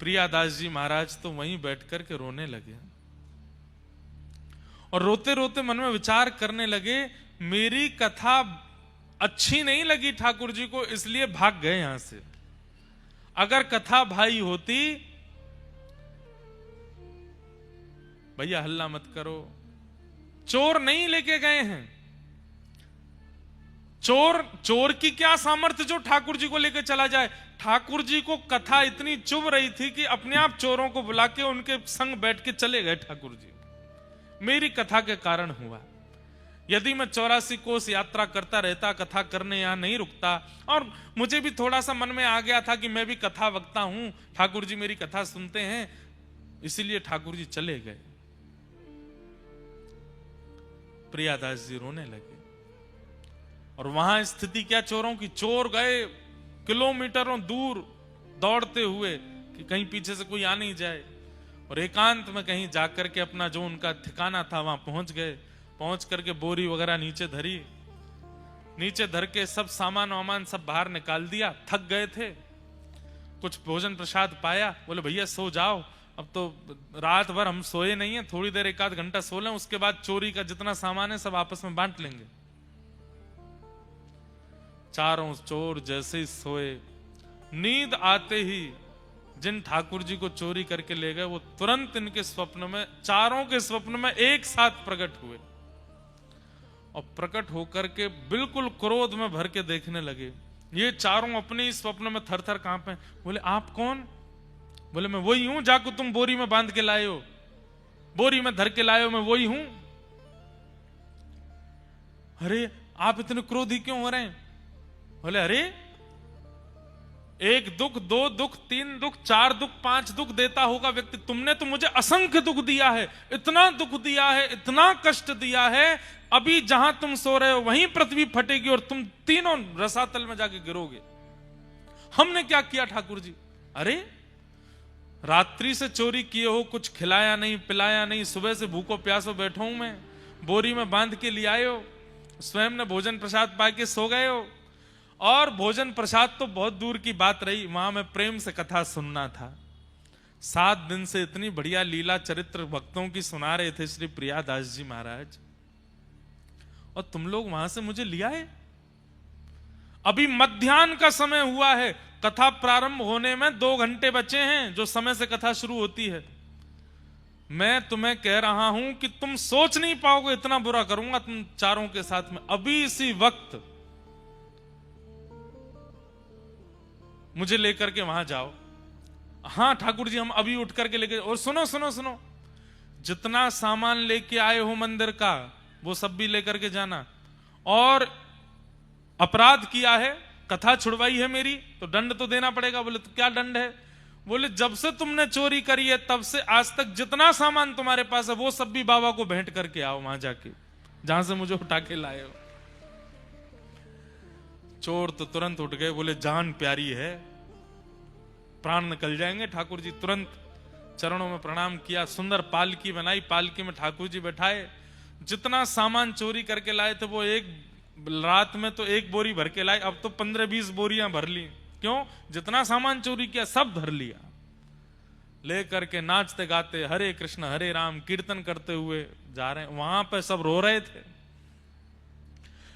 प्रियादास जी महाराज तो वहीं बैठ कर के रोने लगे और रोते रोते मन में विचार करने लगे, मेरी कथा अच्छी नहीं लगी ठाकुर जी को, इसलिए भाग गए यहां से। अगर कथा भाई होती, भैया हल्ला मत करो, चोर नहीं लेके गए हैं। चोर की क्या सामर्थ्य जो ठाकुर जी को लेकर चला जाए। ठाकुर जी को कथा इतनी चुभ रही थी कि अपने आप चोरों को बुला के उनके संग बैठ के चले गए ठाकुर जी। मेरी कथा के कारण हुआ। यदि मैं 84 कोस यात्रा करता रहता, कथा करने यहां नहीं रुकता, और मुझे भी थोड़ा सा मन में आ गया था कि मैं भी कथा वक्ता हूं, ठाकुर जी मेरी कथा सुनते हैं, इसीलिए ठाकुर जी चले गए। प्रियादास जी रोने लगे। और वहां स्थिति क्या चोरों की, चोर गए किलोमीटरों दूर दौड़ते हुए कि कहीं पीछे से कोई आ नहीं जाए, और एकांत में कहीं जाकर के अपना जो उनका ठिकाना था वहां पहुंच गए। पहुंच करके बोरी वगैरह नीचे धरी, नीचे धर के सब सामान वामान सब बाहर निकाल दिया। थक गए थे, कुछ भोजन प्रसाद पाया, बोले भैया सो जाओ, अब तो रात भर हम सोए नहीं है, थोड़ी देर 1-8 घंटा सो लें, उसके बाद चोरी का जितना सामान है सब आपस में बांट लेंगे। चारों चोर जैसे ही सोए, नींद आते ही जिन ठाकुर जी को चोरी करके ले गए वो तुरंत इनके स्वप्न में, चारों के स्वप्न में एक साथ प्रकट हुए, और प्रकट होकर के बिल्कुल क्रोध में भर के देखने लगे। ये चारों अपने ही स्वप्न में थर थर कांपे। बोले आप कौन? बोले मैं वही हूं जाको तुम बोरी में बांध के लाए हो, बोरी में धर के लाए हो, मैं वही हूं। अरे आप इतने क्रोधी क्यों हो रहे हैं? बोले अरे 1 दुख, 2 दुख, 3 दुख, 4 दुख, 5 दुख देता होगा व्यक्ति, तुमने तो मुझे असंख्य दुख दिया है, इतना दुख दिया है, इतना कष्ट दिया है, अभी जहां तुम सो रहे हो वहीं पृथ्वी फटेगी और तुम तीनों रसातल में जाके गिरोगे। हमने क्या किया ठाकुर जी? अरे रात्रि से चोरी किए हो, कुछ खिलाया नहीं पिलाया नहीं, सुबह से भूखो प्यासो बैठा हूं मैं, बोरी में बांध के ले आए हो, स्वयं ने भोजन प्रसाद पाके सो गए हो। और भोजन प्रसाद तो बहुत दूर की बात रही, वहां में प्रेम से कथा सुनना था। 7 दिन से इतनी बढ़िया लीला चरित्र भक्तों की सुना रहे थे श्री प्रियादास जी महाराज, और तुम लोग वहां से मुझे लिया है। अभी मध्याह्न का समय हुआ है, कथा प्रारंभ होने में 2 घंटे बचे हैं, जो समय से कथा शुरू होती है। मैं तुम्हें कह रहा हूं कि तुम सोच नहीं पाओगे इतना बुरा करूंगा तुम चारों के साथ में। अभी इसी वक्त मुझे लेकर के वहां जाओ। हाँ ठाकुर जी हम अभी उठ करके लेके, और सुनो सुनो सुनो, जितना सामान लेके आए हो मंदिर का वो सब भी लेकर के जाना, और अपराध किया है, कथा छुड़वाई है मेरी, तो दंड तो देना पड़ेगा। बोले तो क्या दंड है? बोले जब से तुमने चोरी करी है तब से आज तक जितना सामान तुम्हारे पास है वो सब भी बाबा को भेंट करके आओ वहां जाके, जहां से मुझे उठा के लाए हो। चोर तो तुरंत उठ गए, बोले जान प्यारी है, प्राण निकल जाएंगे। ठाकुर जी तुरंत चरणों में प्रणाम किया, सुंदर पालकी बनाई, पालकी में ठाकुर जी बैठाए। जितना सामान चोरी करके लाए थे वो एक रात में तो 1 बोरी भर के लाए, अब तो 15-20 बोरियां भर ली। क्यों? जितना सामान चोरी किया सब धर लिया। ले करके नाचते गाते हरे कृष्ण हरे राम कीर्तन करते हुए जा रहे हैं। वहां पे सब रो रहे थे।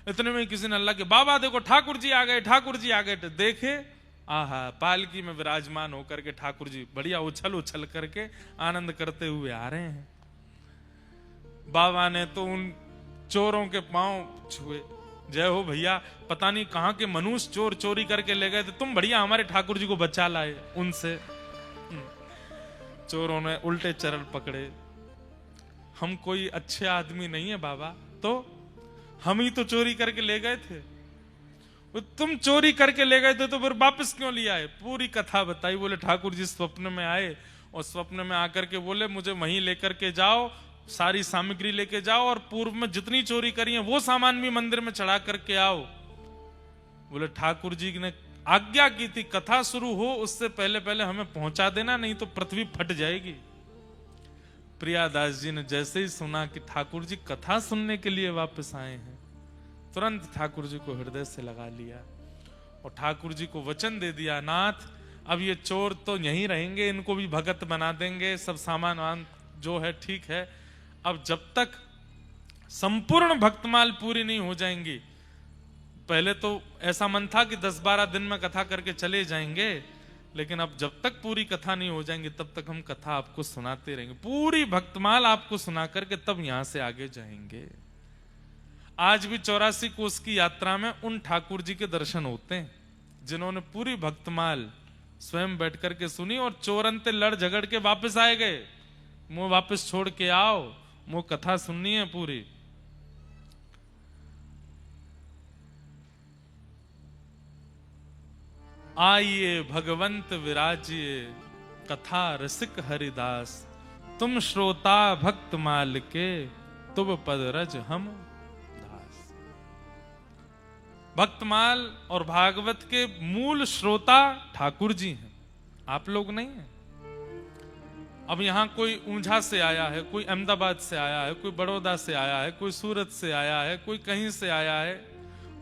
इतने में किसी ने अल्लाह के बाबा देखो ठाकुर जी आ गए, ठाकुर जी आ गए। तो देखे आहा पालकी में विराजमान होकर के ठाकुर जी बढ़िया उछल उछल करके आनंद करते हुए आ रहे हैं। बाबा ने तो उन चोरों के पांव छुए, जय हो भैया, पता नहीं कहां के मनुष्य चोर चोरी करके ले गए थे, तुम बढ़िया हमारे ठाकुर जी को बचा लाए उनसे। चोरों ने उल्टे चरण पकड़े, हम कोई अच्छे आदमी नहीं है बाबा, तो हम ही तो चोरी करके ले गए थे। तुम चोरी करके ले गए थे तो फिर वापस क्यों लिया है? पूरी कथा बताई। बोले ठाकुर जी स्वप्न में आए और स्वप्न में आकर के बोले मुझे वहीं लेकर के जाओ, सारी सामग्री लेके जाओ, और पूर्व में जितनी चोरी करी है वो सामान भी मंदिर में चढ़ा करके आओ। बोले ठाकुर जी ने आज्ञा की थी कथा शुरू हो उससे पहले पहले हमें पहुंचा देना, नहीं तो पृथ्वी फट जाएगी। प्रियादास जी ने जैसे ही सुना कि ठाकुर जी कथा सुनने के लिए वापस आए हैं, तुरंत ठाकुर जी को हृदय से लगा लिया और ठाकुर जी को वचन दे दिया, नाथ अब ये चोर तो यहीं रहेंगे, इनको भी भगत बना देंगे, सब सामान वान जो है ठीक है। अब जब तक संपूर्ण भक्तमाल पूरी नहीं हो जाएंगी, पहले तो ऐसा मन था कि 10-12 दिन में कथा करके चले जाएंगे, लेकिन अब जब तक पूरी कथा नहीं हो जाएंगी तब तक हम कथा आपको सुनाते रहेंगे, पूरी भक्तमाल आपको सुना करके तब यहां से आगे जाएंगे। आज भी 84 कोस की यात्रा में उन ठाकुर जी के दर्शन होते हैं जिन्होंने पूरी भक्तमाल स्वयं बैठ करके सुनी और चोरंते लड़ झगड़ के वापस आए गए। मुंह वापस छोड़ के आओ, मुंह कथा सुननी है पूरी। आइए भगवंत विराजिए, कथा रसिक हरिदास, तुम श्रोता भक्त माल के, तुम पद रज हम दास। भक्तमाल और भागवत के मूल श्रोता ठाकुर जी हैं, आप लोग नहीं हैं। अब यहां कोई ऊंझा से आया है, कोई अहमदाबाद से आया है, कोई बड़ौदा से आया है, कोई सूरत से आया है, कोई कहीं से आया है,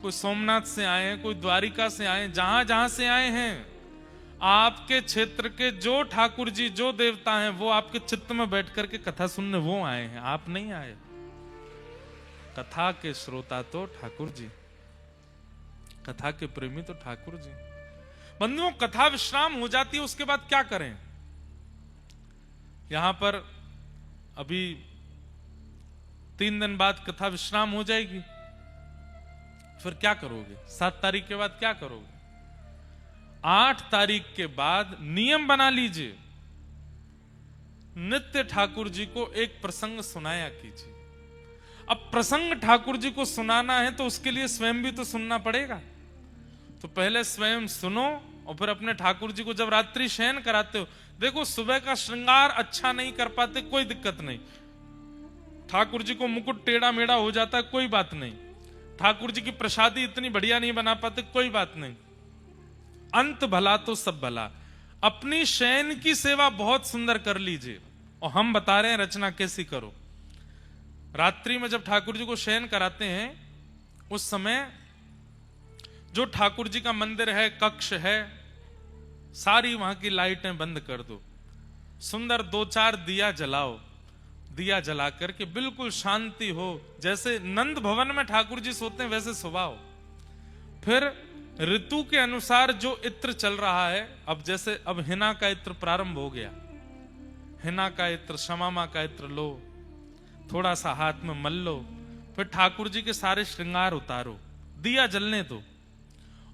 कोई सोमनाथ से आए हैं, कोई द्वारिका से आए हैं, जहां जहां से आए हैं, आपके क्षेत्र के जो ठाकुर जी जो देवता हैं वो आपके चित्त में बैठ करके कथा सुनने वो आए हैं, आप नहीं आए। कथा के श्रोता तो ठाकुर जी, कथा के प्रेमी तो ठाकुर जी। बंधुओं, कथा विश्राम हो जाती है, उसके बाद क्या करें? यहां पर अभी 3 दिन बाद कथा विश्राम हो जाएगी, फिर क्या करोगे? 7 तारीख के बाद क्या करोगे? 8 तारीख के बाद नियम बना लीजिए, नित्य ठाकुर जी को एक प्रसंग सुनाया कीजिए। अब प्रसंग ठाकुर जी को सुनाना है तो उसके लिए स्वयं भी तो सुनना पड़ेगा। तो पहले स्वयं सुनो और फिर अपने ठाकुर जी को जब रात्रि शयन कराते हो, देखो सुबह का श्रृंगार अच्छा नहीं कर पाते, कोई दिक्कत नहीं। ठाकुर जी को मुकुट टेढ़ा मेढ़ा हो जाता है, कोई बात नहीं। ठाकुर जी की प्रसादी इतनी बढ़िया नहीं बना पाते, कोई बात नहीं। अंत भला तो सब भला। अपनी शयन की सेवा बहुत सुंदर कर लीजिए, और हम बता रहे हैं रचना कैसी करो। रात्रि में जब ठाकुर जी को शयन कराते हैं, उस समय जो ठाकुर जी का मंदिर है, कक्ष है, सारी वहां की लाइटें बंद कर दो, सुंदर 2-4 दिया जलाओ। दिया जला करके बिल्कुल शांति हो, जैसे नंद भवन में ठाकुर जी सोते हैं वैसे सुभाओ। फिर ऋतु के अनुसार जो इत्र चल रहा है, अब जैसे अब हिना का इत्र प्रारंभ हो गया, हिना का इत्र, शमामा का इत्र लो, थोड़ा सा हाथ में मल लो, फिर ठाकुर जी के सारे श्रृंगार उतारो, दिया जलने दो,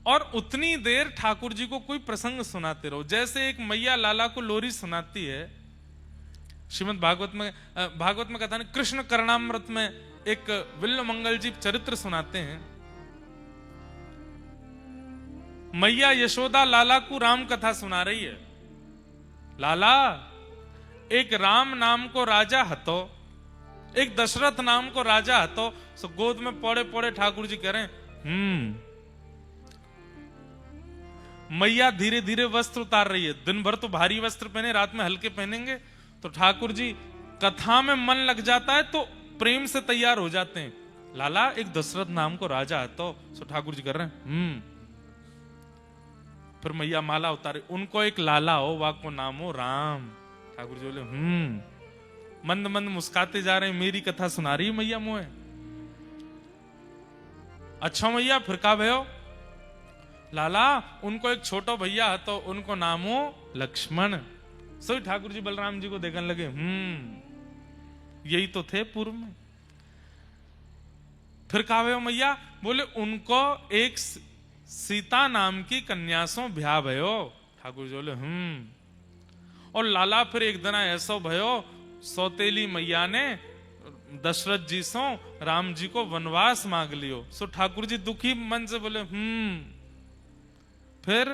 और उतनी देर ठाकुर जी को कोई प्रसंग सुनाते रहो। जैसे एक मैया लाला को लोरी सुनाती है, श्रीमद् भागवत में कथा नहीं, कृष्ण करणामृत में एक विल्ल मंगल जी चरित्र सुनाते हैं। मैया यशोदा लाला को राम कथा सुना रही है। लाला, एक राम नाम को राजा हतो, एक दशरथ नाम को राजा हतो। सो गोद में पौड़े पौड़े ठाकुर जी कह रहे हैं मैया धीरे धीरे वस्त्र उतार रही है। दिन भर तो भारी वस्त्र पहने, रात में हल्के पहनेंगे। तो ठाकुर जी कथा में मन लग जाता है तो प्रेम से तैयार हो जाते हैं। लाला, एक दशरथ नाम को राजा है। तो सो ठाकुर जी कर रहे हैं फिर मैया माला उतारे, उनको एक लाला हो, वाको नाम हो राम। ठाकुर जी बोले मंद मंद मुस्काते जा रहे हैं, मेरी कथा सुना रही है मैया मोए। अच्छा मैया, फिर का भयो? लाला, उनको एक छोटो भैया है तो उनको नाम हो लक्ष्मण। सो ठाकुर जी बलराम जी को देखने लगे, यही तो थे पूर्व में। फिर कहा भयो मैया? बोले उनको एक सीता नाम की कन्या सो ब्याह भयो। ठाकुर जी बोले और लाला, फिर एक दिन ऐसा भयो, सौतेली मैया ने दशरथ जी सो राम जी को वनवास मांग लियो। सो ठाकुर जी दुखी मन से बोले फिर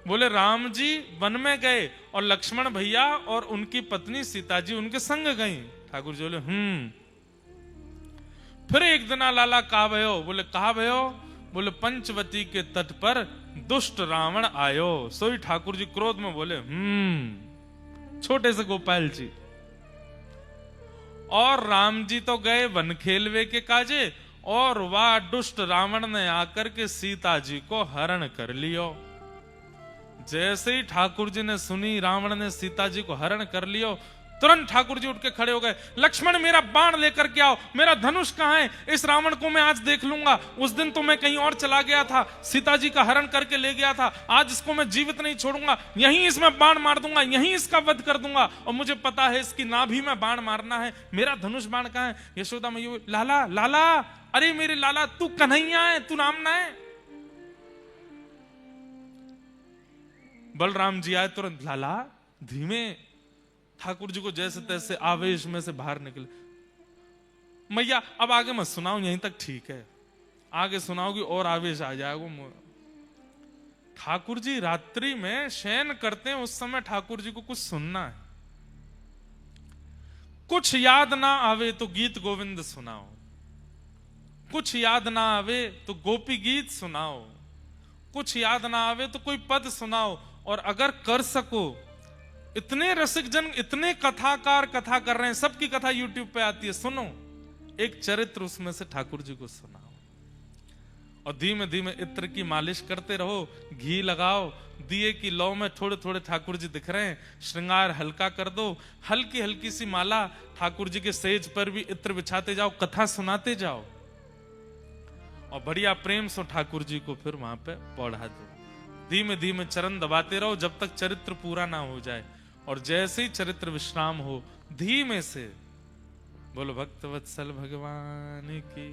बोले राम जी वन में गए और लक्ष्मण भैया और उनकी पत्नी सीता जी उनके संग गई। ठाकुर जी बोले फिर एक दिन लाला कहा भयो? बोले कहा भयो? बोले पंचवती के तट पर दुष्ट रावण आयो। सोई ठाकुर जी क्रोध में बोले छोटे से गोपाल जी, और राम जी तो गए वन खेलवे के काजे, और वह दुष्ट रावण ने आकर के सीता जी को हरण कर लियो। जैसे ही ठाकुर जी ने सुनी रावण ने सीता जी को हरण कर लियो, तुरंत ठाकुर जी उठ के खड़े हो गए। लक्ष्मण मेरा बाण लेकर के आओ, मेरा धनुष कहाँ है? इस रावण को मैं आज देख लूंगा। उस दिन तो मैं कहीं और चला गया था, सीता जी का हरण करके ले गया था, आज इसको मैं जीवित नहीं छोड़ूंगा, यहीं इसमें बाण मार दूंगा, यहीं इसका वध कर दूंगा। और मुझे पता है इसकी नाभि में बाण मारना है, मेरा धनुष बाण कहाँ है? यशोदा मैया, लाला लाला, अरे मेरे लाला, तू कन्हैया है, तू राम ना है। बलराम जी आए तुरंत, लाला धीमे। ठाकुर जी को जैसे तैसे आवेश में से बाहर निकले। मैया अब आगे मत सुनाओ, यहीं तक ठीक है, आगे सुनाओगी और आवेश आ जाएगा। ठाकुर जी रात्रि में शयन करते हैं, उस समय ठाकुर जी को कुछ सुनना है। कुछ याद ना आवे तो गीत गोविंद सुनाओ, कुछ याद ना आवे तो गोपी गीत सुनाओ, कुछ याद ना आवे तो कोई पद सुनाओ। और अगर कर सको, इतने रसिक जन, इतने कथाकार कथा कर रहे हैं, सबकी कथा यूट्यूब पे आती है, सुनो एक चरित्र उसमें से ठाकुर जी को सुनाओ। और धीमे धीमे इत्र की मालिश करते रहो, घी लगाओ, दिए की लौ में थोड़े थोड़े ठाकुर जी दिख रहे हैं, श्रृंगार हल्का कर दो, हल्की हल्की सी माला ठाकुर जी के सेज पर भी इत्र बिछाते जाओ, कथा सुनाते जाओ, और बढ़िया प्रेम से ठाकुर जी को फिर वहां पे पढ़ा दो। धीमे धीमे चरण दबाते रहो जब तक चरित्र पूरा ना हो जाए। और जैसे ही चरित्र विश्राम हो, धीमे से बोलो भक्तवत्सल भगवान की,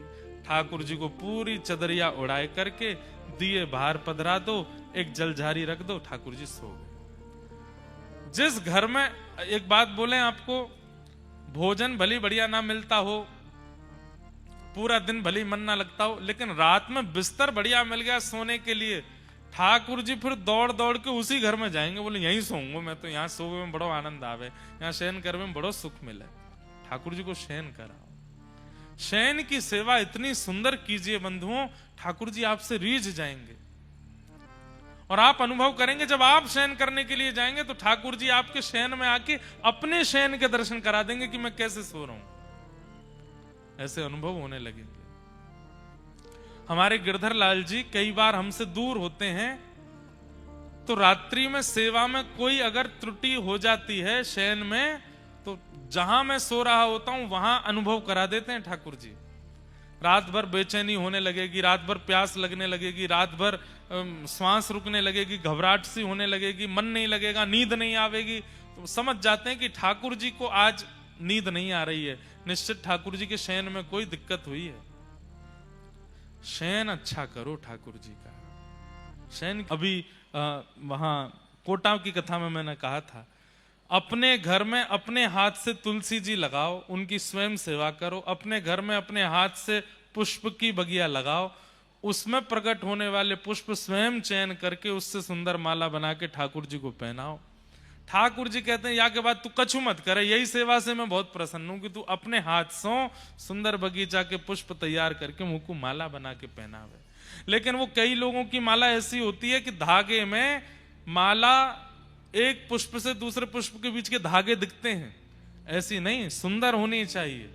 ठाकुर जी को पूरी चदरिया उड़ाए करके दिए बाहर पधरा दो, एक जलझारी रख दो, ठाकुर जी सो गए। जिस घर में, एक बात बोले आपको, भोजन भली बढ़िया ना मिलता हो, पूरा दिन भली मन ना लगता हो, लेकिन रात में बिस्तर बढ़िया मिल गया सोने के लिए, ठाकुर जी फिर दौड़ दौड़ के उसी घर में जाएंगे, बोले यहीं सोऊंगा मैं तो, यहाँ सोवे में बड़ो आनंद आवे, यहाँ शयन करने में बड़ो सुख मिले। ठाकुर जी को शयन कराओ, शयन की सेवा इतनी सुंदर कीजिए बंधुओं, ठाकुर जी आपसे रीझ जाएंगे। और आप अनुभव करेंगे, जब आप शयन करने के लिए जाएंगे तो ठाकुर जी आपके शयन में आके अपने शयन के दर्शन करा देंगे कि मैं कैसे सो रहा हूं। ऐसे अनुभव होने लगेंगे। हमारे गिरधर लाल जी कई बार हमसे दूर होते हैं, तो रात्रि में सेवा में कोई अगर त्रुटि हो जाती है शयन में, तो जहां मैं सो रहा होता हूं वहां अनुभव करा देते हैं ठाकुर जी। रात भर बेचैनी होने लगेगी, रात भर प्यास लगने लगेगी, रात भर श्वास रुकने लगेगी, घबराहट सी होने लगेगी, मन नहीं लगेगा, नींद नहीं आवेगी, तो समझ जाते हैं कि ठाकुर जी को आज नींद नहीं आ रही है, निश्चित ठाकुर जी के शयन में कोई दिक्कत हुई है। शयन अच्छा करो ठाकुर जी का शयन। अभी वहां कोटा की कथा में मैंने कहा था, अपने घर में अपने हाथ से तुलसी जी लगाओ, उनकी स्वयं सेवा करो, अपने घर में अपने हाथ से पुष्प की बगिया लगाओ, उसमें प्रकट होने वाले पुष्प स्वयं चयन करके उससे सुंदर माला बना के ठाकुर जी को पहनाओ। ठाकुर जी कहते हैं या के बाद तू कछु मत करे, यही सेवा से मैं बहुत प्रसन्न हूं कि तू अपने हाथ से सुंदर बगीचा के पुष्प तैयार करके मुझको माला बना के पहनावे। लेकिन वो कई लोगों की माला ऐसी होती है कि धागे में माला, एक पुष्प से दूसरे पुष्प के बीच के धागे दिखते हैं, ऐसी नहीं, सुंदर होनी चाहिए।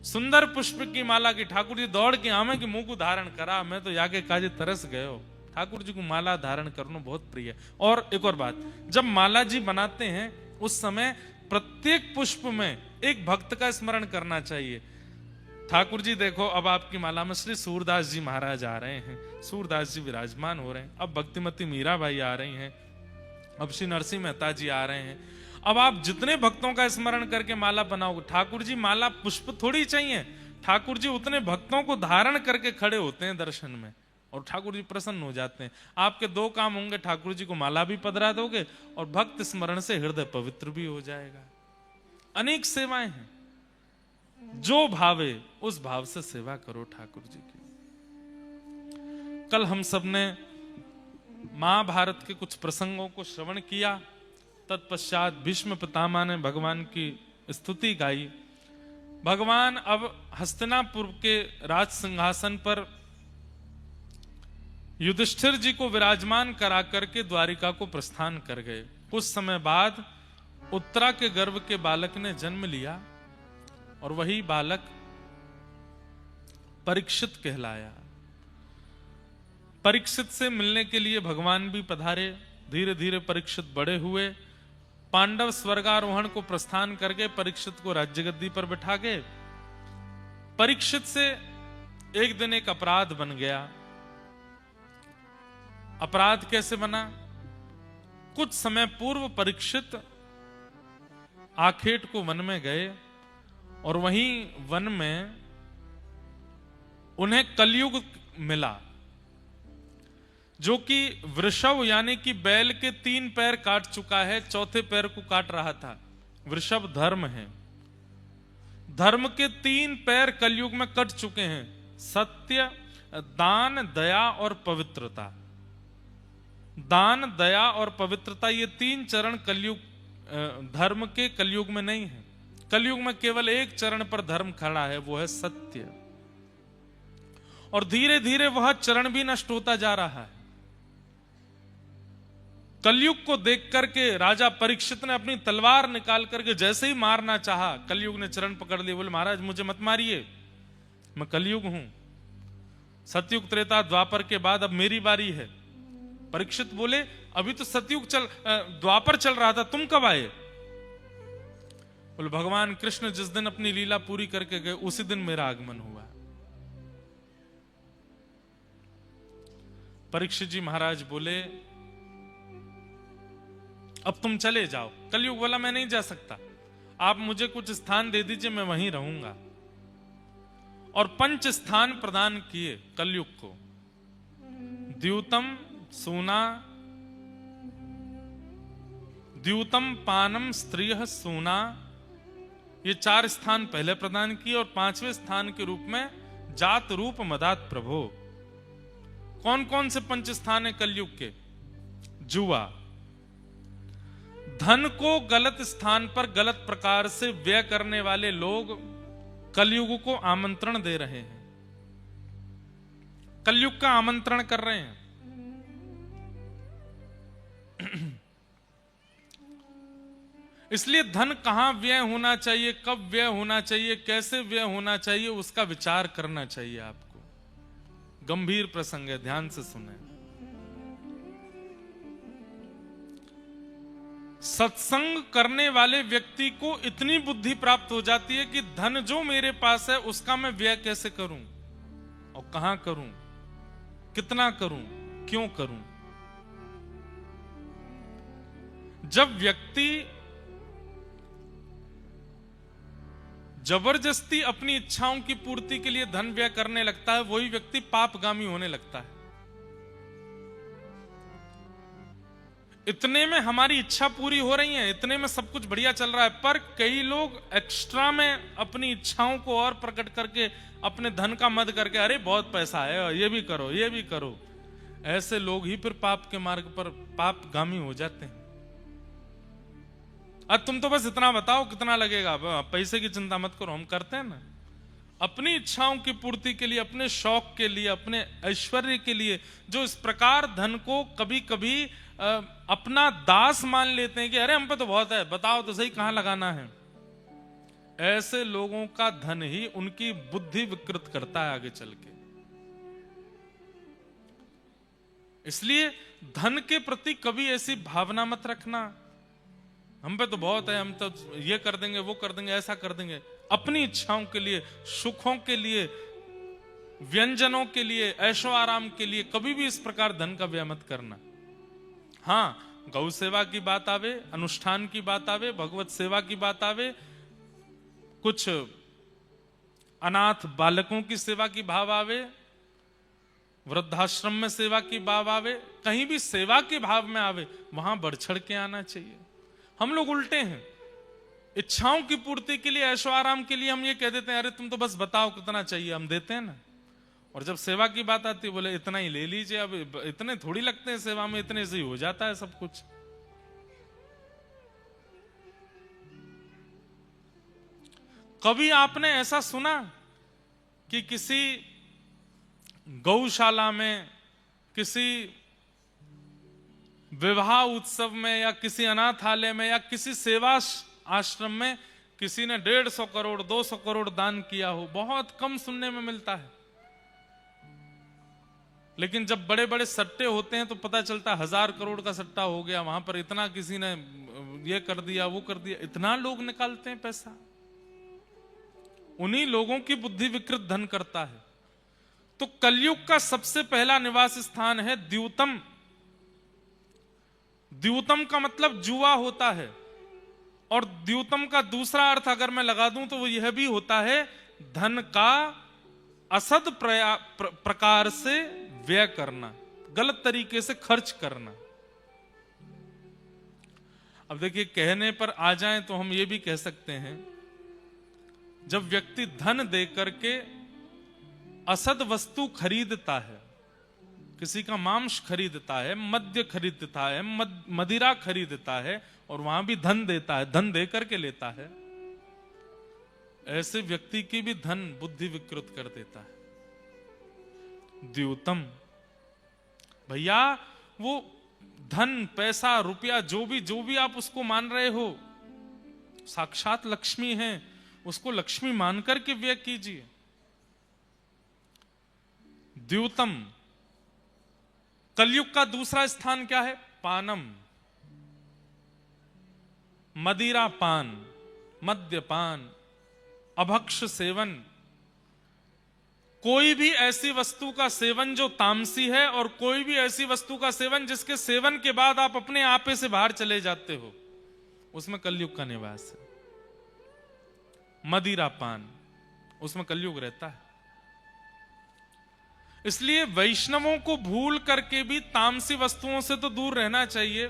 सुंदर पुष्प की माला की ठाकुर जी दौड़ के आवे कि मुंह को धारण करा, मैं तो याके काजे तरस गयो। ठाकुर जी को माला धारण करना बहुत प्रिय है। और एक और बात, जब माला जी बनाते हैं उस समय प्रत्येक पुष्प में एक भक्त का स्मरण करना चाहिए। ठाकुर जी देखो, अब आपकी माला में श्री सूरदास जी महाराज आ रहे हैं, सूरदास जी विराजमान हो रहे हैं, अब भक्तिमती मीराबाई आ रही हैं, अब श्री नरसिंह मेहता जी आ रहे हैं। अब आप जितने भक्तों का स्मरण करके माला बनाओगे, ठाकुर जी माला पुष्प थोड़ी चाहिए, ठाकुर जी उतने भक्तों को धारण करके खड़े होते हैं दर्शन में, और ठाकुर जी प्रसन्न हो जाते हैं। आपके दो काम होंगे, ठाकुर जी को माला भी पधरा दोगे और भक्त स्मरण से हृदय पवित्र भी हो जाएगा। अनेक सेवाएं हैं, जो भावे उस भाव से सेवा करो ठाकुर जी की। कल हम सब ने महाभारत के कुछ प्रसंगों को श्रवण किया, तत्पश्चात भीष्म पितामह ने भगवान की स्तुति गाई। भगवान अब हस्तिनापुर के राज सिंहासन पर युधिष्ठिर जी को विराजमान करा करके द्वारिका को प्रस्थान कर गए। कुछ समय बाद उत्तरा के गर्भ के बालक ने जन्म लिया और वही बालक परीक्षित कहलाया। परीक्षित से मिलने के लिए भगवान भी पधारे, धीरे धीरे परीक्षित बड़े हुए। पांडव स्वर्गारोहण को प्रस्थान करके परीक्षित को राज्य गद्दी पर बिठा के। परीक्षित से एक दिन एक अपराध बन गया। अपराध कैसे बना? कुछ समय पूर्व परीक्षित आखेट को वन में गए और वहीं वन में उन्हें कलयुग मिला, जो कि वृषभ यानी कि बैल के 3 पैर काट चुका है, चौथे पैर को काट रहा था। वृषभ धर्म है, धर्म के 3 पैर कलयुग में कट चुके हैं। सत्य, दान, दया और पवित्रता। दान, दया और पवित्रता, ये 3 चरण कलयुग धर्म के कलयुग में नहीं है। कलयुग में केवल एक चरण पर धर्म खड़ा है, वो है सत्य। और धीरे धीरे वह चरण भी नष्ट होता जा रहा है। कलयुग को देख करके राजा परीक्षित ने अपनी तलवार निकाल करके जैसे ही मारना चाहा, कलयुग ने चरण पकड़ लिए। बोले महाराज मुझे मत मारिए, मैं कलयुग हूं। सतयुग, त्रेता, द्वापर के बाद अब मेरी बारी है। परीक्षित बोले अभी तो सतयुग द्वापर चल रहा था, तुम कब आए? बोले भगवान कृष्ण जिस दिन अपनी लीला पूरी करके गए उसी दिन मेरा आगमन हुआ। परीक्षित जी महाराज बोले अब तुम चले जाओ। कलयुग बोला मैं नहीं जा सकता, आप मुझे कुछ स्थान दे दीजिए, मैं वहीं रहूंगा। और 5 स्थान प्रदान किए कलयुग को। द्यूतम, सूना, द्यूतम, पानम, स्त्रियः, सूना, ये 4 स्थान पहले प्रदान किए। और 5वें स्थान के रूप में जात रूप मदात प्रभो। कौन कौन से 5 स्थान है कलयुग के? जुआ, धन को गलत स्थान पर गलत प्रकार से व्यय करने वाले लोग कलयुग को आमंत्रण दे रहे हैं, कलयुग का आमंत्रण कर रहे हैं। इसलिए धन कहां व्यय होना चाहिए, कब व्यय होना चाहिए, कैसे व्यय होना चाहिए, उसका विचार करना चाहिए आपको। गंभीर प्रसंग है, ध्यान से सुने। सत्संग करने वाले व्यक्ति को इतनी बुद्धि प्राप्त हो जाती है कि धन जो मेरे पास है उसका मैं व्यय कैसे करूं और कहां करूं, कितना करूं, क्यों करूं। जब व्यक्ति जबरदस्ती अपनी इच्छाओं की पूर्ति के लिए धन व्यय करने लगता है, वही व्यक्ति पापगामी होने लगता है। इतने में हमारी इच्छा पूरी हो रही है, इतने में सब कुछ बढ़िया चल रहा है, पर कई लोग एक्स्ट्रा में अपनी इच्छाओं को और प्रकट करके अपने धन का मद करके अरे बहुत पैसा है, ये भी करो, ये भी करो। ऐसे लोग ही फिर पाप के मार्ग पर पापगामी हो जाते हैं। अब तुम तो बस इतना बताओ कितना लगेगा, पैसे की चिंता मत करो, हम करते हैं ना। अपनी इच्छाओं की पूर्ति के लिए, अपने शौक के लिए, अपने ऐश्वर्य के लिए जो इस प्रकार धन को कभी कभी अपना दास मान लेते हैं कि अरे हम पे तो बहुत है, बताओ तो सही कहां लगाना है। ऐसे लोगों का धन ही उनकी बुद्धि विकृत करता है आगे चल के। इसलिए धन के प्रति कभी ऐसी भावना मत रखना हम पे तो बहुत है, हम तो ये कर देंगे, वो कर देंगे, ऐसा कर देंगे। अपनी इच्छाओं के लिए, सुखों के लिए, व्यंजनों के लिए, ऐशो आराम के लिए कभी भी इस प्रकार धन का व्यय मत करना। हाँ, गौ सेवा की बात आवे, अनुष्ठान की बात आवे, भगवत सेवा की बात आवे, कुछ अनाथ बालकों की सेवा की भाव आवे, वृद्धाश्रम में सेवा की भाव आवे, कहीं भी सेवा के भाव में आवे, वहां बढ़ चढ़ के आना चाहिए। हम लोग उल्टे हैं, इच्छाओं की पूर्ति के लिए, ऐशो आराम के लिए हम ये कह देते हैं अरे तुम तो बस बताओ कितना चाहिए, हम देते हैं ना। और जब सेवा की बात आती है बोले इतना ही ले लीजिए, अब इतने थोड़ी लगते हैं सेवा में, इतने से ही हो जाता है सब कुछ। कभी आपने ऐसा सुना कि किसी गौशाला में, किसी विवाह उत्सव में, या किसी अनाथालय में, या किसी सेवा आश्रम में किसी ने 150 करोड़ 200 करोड़ दान किया हो? बहुत कम सुनने में मिलता है। लेकिन जब बड़े बड़े सट्टे होते हैं तो पता चलता 1000 करोड़ का सट्टा हो गया, वहां पर इतना किसी ने ये कर दिया वो कर दिया, इतना लोग निकालते हैं पैसा। उन्हीं लोगों की बुद्धि विकृत धन करता है। तो कलयुग का सबसे पहला निवास स्थान है द्यूतम। द्यूतम का मतलब जुआ होता है, और द्यूतम का दूसरा अर्थ अगर मैं लगा दूं तो वो यह भी होता है धन का असद प्रकार से व्यय करना, गलत तरीके से खर्च करना। अब देखिए, कहने पर आ जाएं तो हम ये भी कह सकते हैं, जब व्यक्ति धन दे करके असद वस्तु खरीदता है, किसी का मांस खरीदता है, मद्य खरीदता है, मदिरा खरीदता है, और वहां भी धन देता है, धन दे करके लेता है, ऐसे व्यक्ति की भी धन बुद्धि विकृत कर देता है। द्यूतम भैया, वो धन पैसा रुपया जो भी आप उसको मान रहे हो, साक्षात लक्ष्मी है, उसको लक्ष्मी मानकर के व्यय कीजिए। द्यूतम। कलयुग का दूसरा स्थान क्या है? पानम। मदिरा पान, मद्यपान, अभक्ष सेवन, कोई भी ऐसी वस्तु का सेवन जो तामसी है, और कोई भी ऐसी वस्तु का सेवन जिसके सेवन के बाद आप अपने आपे से बाहर चले जाते हो, उसमें कलयुग का निवास है। मदिरा पान, उसमें कलयुग रहता है। इसलिए वैष्णवों को भूल करके भी तामसी वस्तुओं से तो दूर रहना चाहिए।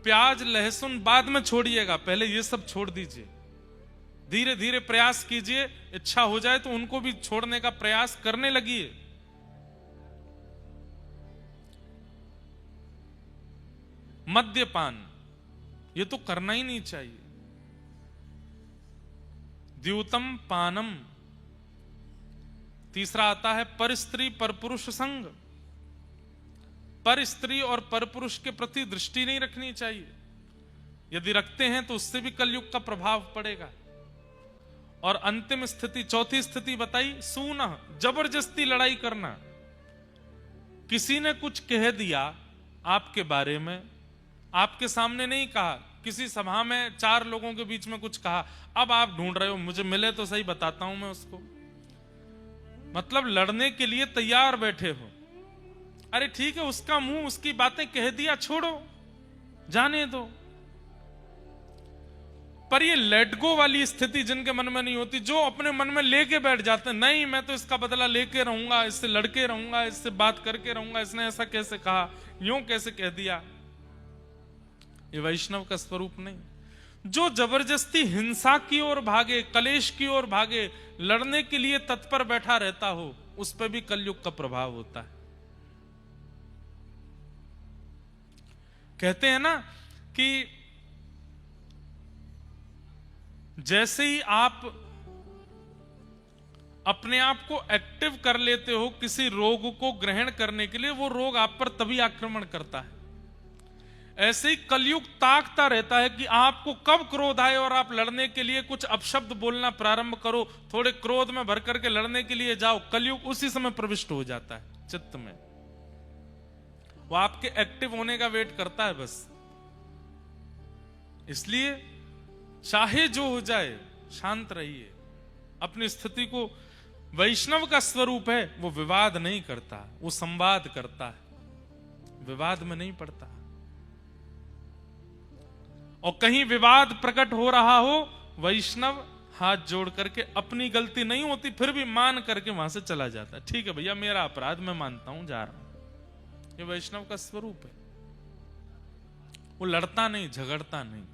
प्याज लहसुन बाद में छोड़िएगा, पहले ये सब छोड़ दीजिए। धीरे धीरे प्रयास कीजिए, इच्छा हो जाए तो उनको भी छोड़ने का प्रयास करने लगिए। मद्यपान, ये तो करना ही नहीं चाहिए। द्यूतम पानम। तीसरा आता है पर स्त्री पर पुरुष संग। पर स्त्री और पर पुरुष के प्रति दृष्टि नहीं रखनी चाहिए। यदि रखते हैं तो उससे भी कलयुग का प्रभाव पड़ेगा। और अंतिम स्थिति, चौथी स्थिति बताई, सूना, जबरदस्ती लड़ाई करना। किसी ने कुछ कह दिया आपके बारे में, आपके सामने नहीं कहा, किसी सभा में 4 लोगों के बीच में कुछ कहा, अब आप ढूंढ रहे हो मुझे मिले तो सही, बताता हूं मैं उसको। मतलब लड़ने के लिए तैयार बैठे हो। अरे ठीक है, उसका मुंह, उसकी बातें कह दिया, छोड़ो, जाने दो। पर ये लेट गो वाली स्थिति जिनके मन में नहीं होती, जो अपने मन में लेके बैठ जाते हैं, नहीं मैं तो इसका बदला लेके रहूंगा, इससे लड़के रहूंगा, इससे बात करके रहूंगा, इसने ऐसा कैसे कहा, यूं कैसे कह दिया, ये वैष्णव का स्वरूप नहीं। जो जबरदस्ती हिंसा की ओर भागे, कलेश की ओर भागे, लड़ने के लिए तत्पर बैठा रहता हो, उस पर भी कलयुग का प्रभाव होता है। कहते हैं ना कि जैसे ही आप अपने आप को एक्टिव कर लेते हो किसी रोग को ग्रहण करने के लिए, वो रोग आप पर तभी आक्रमण करता है। ऐसे ही कलयुग ताकता रहता है कि आपको कब क्रोध आए और आप लड़ने के लिए कुछ अपशब्द बोलना प्रारंभ करो, थोड़े क्रोध में भर करके लड़ने के लिए जाओ, कलयुग उसी समय प्रविष्ट हो जाता है चित्त में। वो आपके एक्टिव होने का वेट करता है बस। इसलिए चाहे जो हो जाए, शांत रहिए, अपनी स्थिति को। वैष्णव का स्वरूप है, वो विवाद नहीं करता, वो संवाद करता है, विवाद में नहीं पड़ता। और कहीं विवाद प्रकट हो रहा हो, वैष्णव हाथ जोड़ करके, अपनी गलती नहीं होती फिर भी मान करके वहां से चला जाता है। ठीक है भैया, मेरा अपराध, मैं मानता हूं, जा रहा हूं। ये वैष्णव का स्वरूप है। वो लड़ता नहीं, झगड़ता नहीं।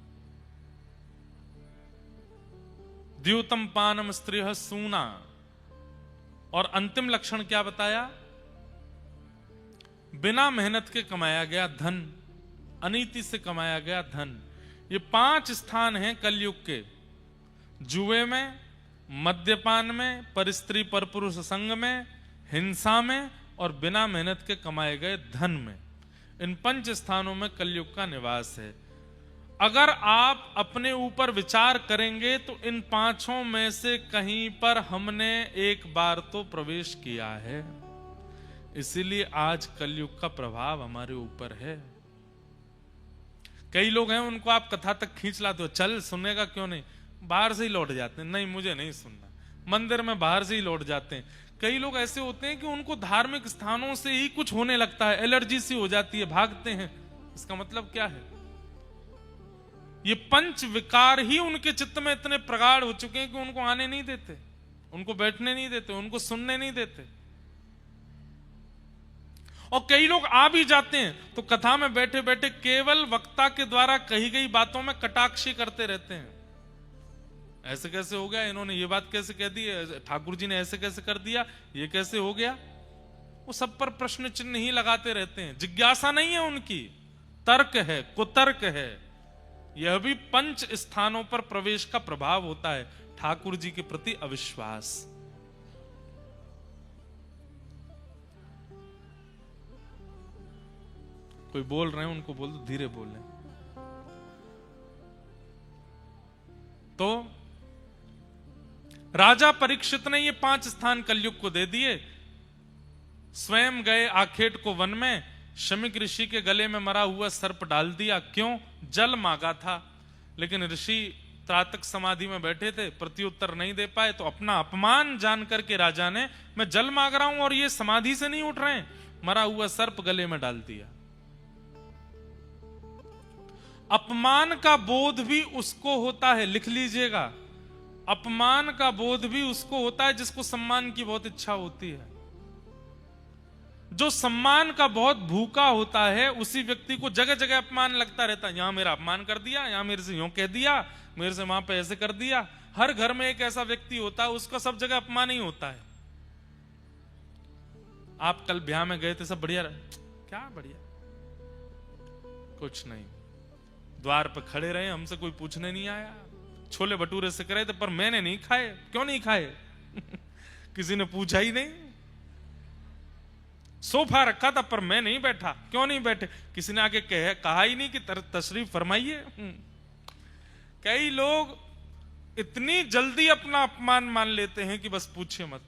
द्यूतम पानम स्त्रियः सूना। और अंतिम लक्षण क्या बताया? बिना मेहनत के कमाया गया धन, अनीति से कमाया गया धन। ये 5 स्थान हैं कलयुग के। जुए में, मद्यपान में, पर स्त्री पर पुरुष संग में, हिंसा में, और बिना मेहनत के कमाए गए धन में। इन 5 स्थानों में कलयुग का निवास है। अगर आप अपने ऊपर विचार करेंगे तो इन 5 में से कहीं पर हमने एक बार तो प्रवेश किया है। इसीलिए आज कलयुग का प्रभाव हमारे ऊपर है। कई लोग हैं, उनको आप कथा तक खींच लाते हो, चल सुनेगा क्यों नहीं, बाहर से ही लौट जाते हैं, नहीं मुझे नहीं सुनना, मंदिर में बाहर से ही लौट जाते हैं। कई लोग ऐसे होते हैं कि उनको धार्मिक स्थानों से ही कुछ होने लगता है, एलर्जी सी हो जाती है, भागते हैं। इसका मतलब क्या है? ये पंच विकार ही उनके चित्त में इतने प्रगाढ़ हो चुके हैं कि उनको आने नहीं देते, उनको बैठने नहीं देते, उनको सुनने नहीं देते। और कई लोग आ भी जाते हैं तो कथा में बैठे बैठे केवल वक्ता के द्वारा कही गई बातों में कटाक्षी करते रहते हैं। ऐसे कैसे हो गया, इन्होंने ये बात कैसे कह दी, ठाकुर जी ने ऐसे कैसे कर दिया, ये कैसे हो गया। वो सब पर प्रश्न चिन्ह ही लगाते रहते हैं, जिज्ञासा नहीं है उनकी, तर्क है, कुतर्क है। यह भी पंच स्थानों पर प्रवेश का प्रभाव होता है, ठाकुर जी के प्रति अविश्वास। कोई बोल रहे हैं, उनको बोल दो धीरे बोलें। तो राजा परीक्षित ने ये 5 स्थान कलयुग को दे दिए। स्वयं गए आखेट को वन में, शमिक ऋषि के गले में मरा हुआ सर्प डाल दिया। क्यों? जल मांगा था, लेकिन ऋषि त्रातक समाधि में बैठे थे, प्रत्युत्तर नहीं दे पाए। तो अपना अपमान जान करके राजा ने, मैं जल मांग रहा हूं और ये समाधि से नहीं उठ रहे हैं, मरा हुआ सर्प गले में डाल दिया। अपमान का बोध भी उसको होता है, लिख लीजिएगा, अपमान का बोध भी उसको होता है जिसको सम्मान की बहुत इच्छा होती है। जो सम्मान का बहुत भूखा होता है, उसी व्यक्ति को जगह जगह अपमान लगता रहता है। यहां मेरा अपमान कर दिया, यहां मेरे से यूं कह दिया, मेरे से वहां पे ऐसे कर दिया। हर घर में एक ऐसा व्यक्ति होता है, उसका सब जगह अपमान ही होता है। आप कल ब्याह में गए थे, सब बढ़िया रहे, क्या बढ़िया, कुछ नहीं, द्वार पर खड़े रहे, हमसे कोई पूछने नहीं आया। छोले भटूरे से करे थे, पर मैंने नहीं खाए। क्यों नहीं खाए? किसी ने पूछा ही नहीं। सोफा रखा था पर मैं नहीं बैठा। क्यों नहीं बैठे? किसी ने आके कहा ही नहीं कि तशरीफ फरमाइए। कई लोग इतनी जल्दी अपना अपमान मान लेते हैं कि बस पूछे मत।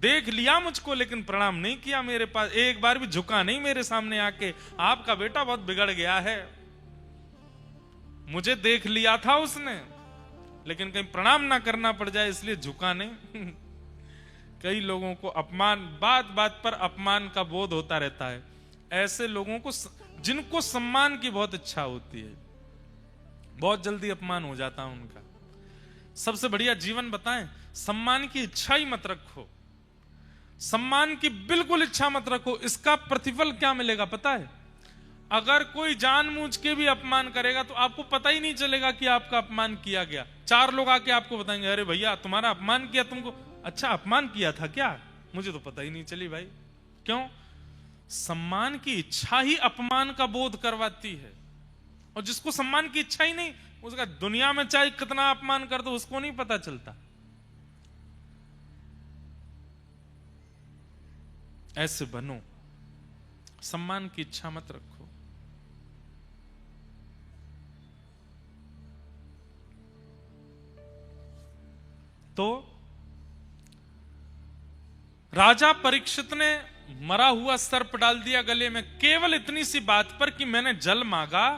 देख लिया मुझको लेकिन प्रणाम नहीं किया मेरे पास, एक बार भी झुका नहीं मेरे सामने आके, आपका बेटा बहुत बिगड़ गया है। मुझे देख लिया था उसने, लेकिन कहीं प्रणाम ना करना पड़ जाए इसलिए झुका नहीं। कई लोगों को अपमान, बात बात पर अपमान का बोध होता रहता है। ऐसे लोगों को, जिनको सम्मान की बहुत इच्छा होती है, बहुत जल्दी अपमान हो जाता है उनका। सबसे बढ़िया जीवन बताएं, सम्मान की इच्छा ही मत रखो, सम्मान की बिल्कुल इच्छा मत रखो। इसका प्रतिफल क्या मिलेगा पता है? अगर कोई जानबूझ के भी अपमान करेगा तो आपको पता ही नहीं चलेगा कि आपका अपमान किया गया। 4 लोग आके आपको बताएंगे, अरे भैया तुम्हारा अपमान किया, तुमको अच्छा अपमान किया था क्या, मुझे तो पता ही नहीं चली भाई। क्यों? सम्मान की इच्छा ही अपमान का बोध करवाती है। और जिसको सम्मान की इच्छा ही नहीं, उसका दुनिया में चाहे कितना अपमान कर दो उसको नहीं पता चलता। ऐसे बनो, सम्मान की इच्छा मत रखो। तो राजा परीक्षित ने मरा हुआ सर्प डाल दिया गले में, केवल इतनी सी बात पर कि मैंने जल मांगा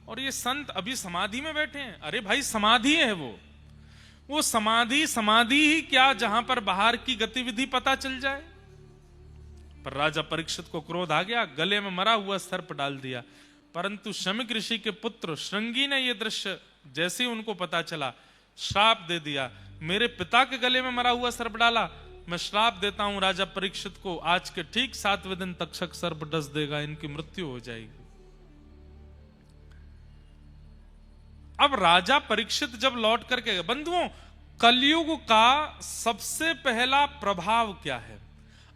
और ये संत अभी समाधि में बैठे हैं। अरे भाई समाधि है वो समाधि ही क्या, जहां पर बाहर की गतिविधि पता चल जाए। पर राजा परीक्षित को क्रोध आ गया, गले में मरा हुआ सर्प डाल दिया। परंतु शमिक ऋषि के पुत्र श्रृंगी ने यह दृश्य जैसे ही उनको पता चला, श्राप दे दिया, मेरे पिता के गले में मरा हुआ सर्प डाला, मैं श्राप देता हूं राजा परीक्षित को, आज के ठीक 7वें दिन तक्षक सर्प डस देगा, इनकी मृत्यु हो जाएगी। अब राजा परीक्षित जब लौट करके गए, बंधुओं कलयुग का सबसे पहला प्रभाव क्या है?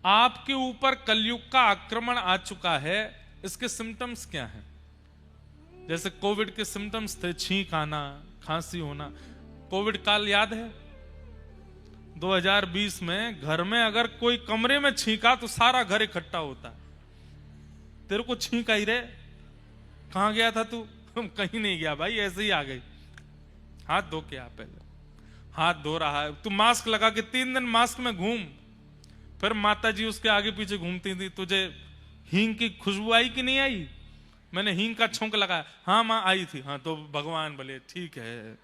आपके ऊपर कलयुग का आक्रमण आ चुका है। इसके सिम्टम्स क्या हैं? जैसे कोविड के सिम्टम्स थे, छींक आना, खांसी होना। कोविड काल याद है? 2020 में घर में अगर कोई कमरे में छींका तो सारा घर इकट्ठा होता। तेरे को छींक आई रे, कहां गया था तू? कहीं नहीं गया भाई, ऐसे ही आ गई। हाथ धो के आ, पहले हाथ धो रहा है तू, मास्क लगा के 3 दिन मास्क में घूम, फिर माता जी उसके आगे पीछे घूमती थी, तुझे हींग की खुशबू आई कि नहीं आई? मैंने हींग का छौंक लगाया। हाँ माँ आई थी। हाँ तो भगवान बोले ठीक है।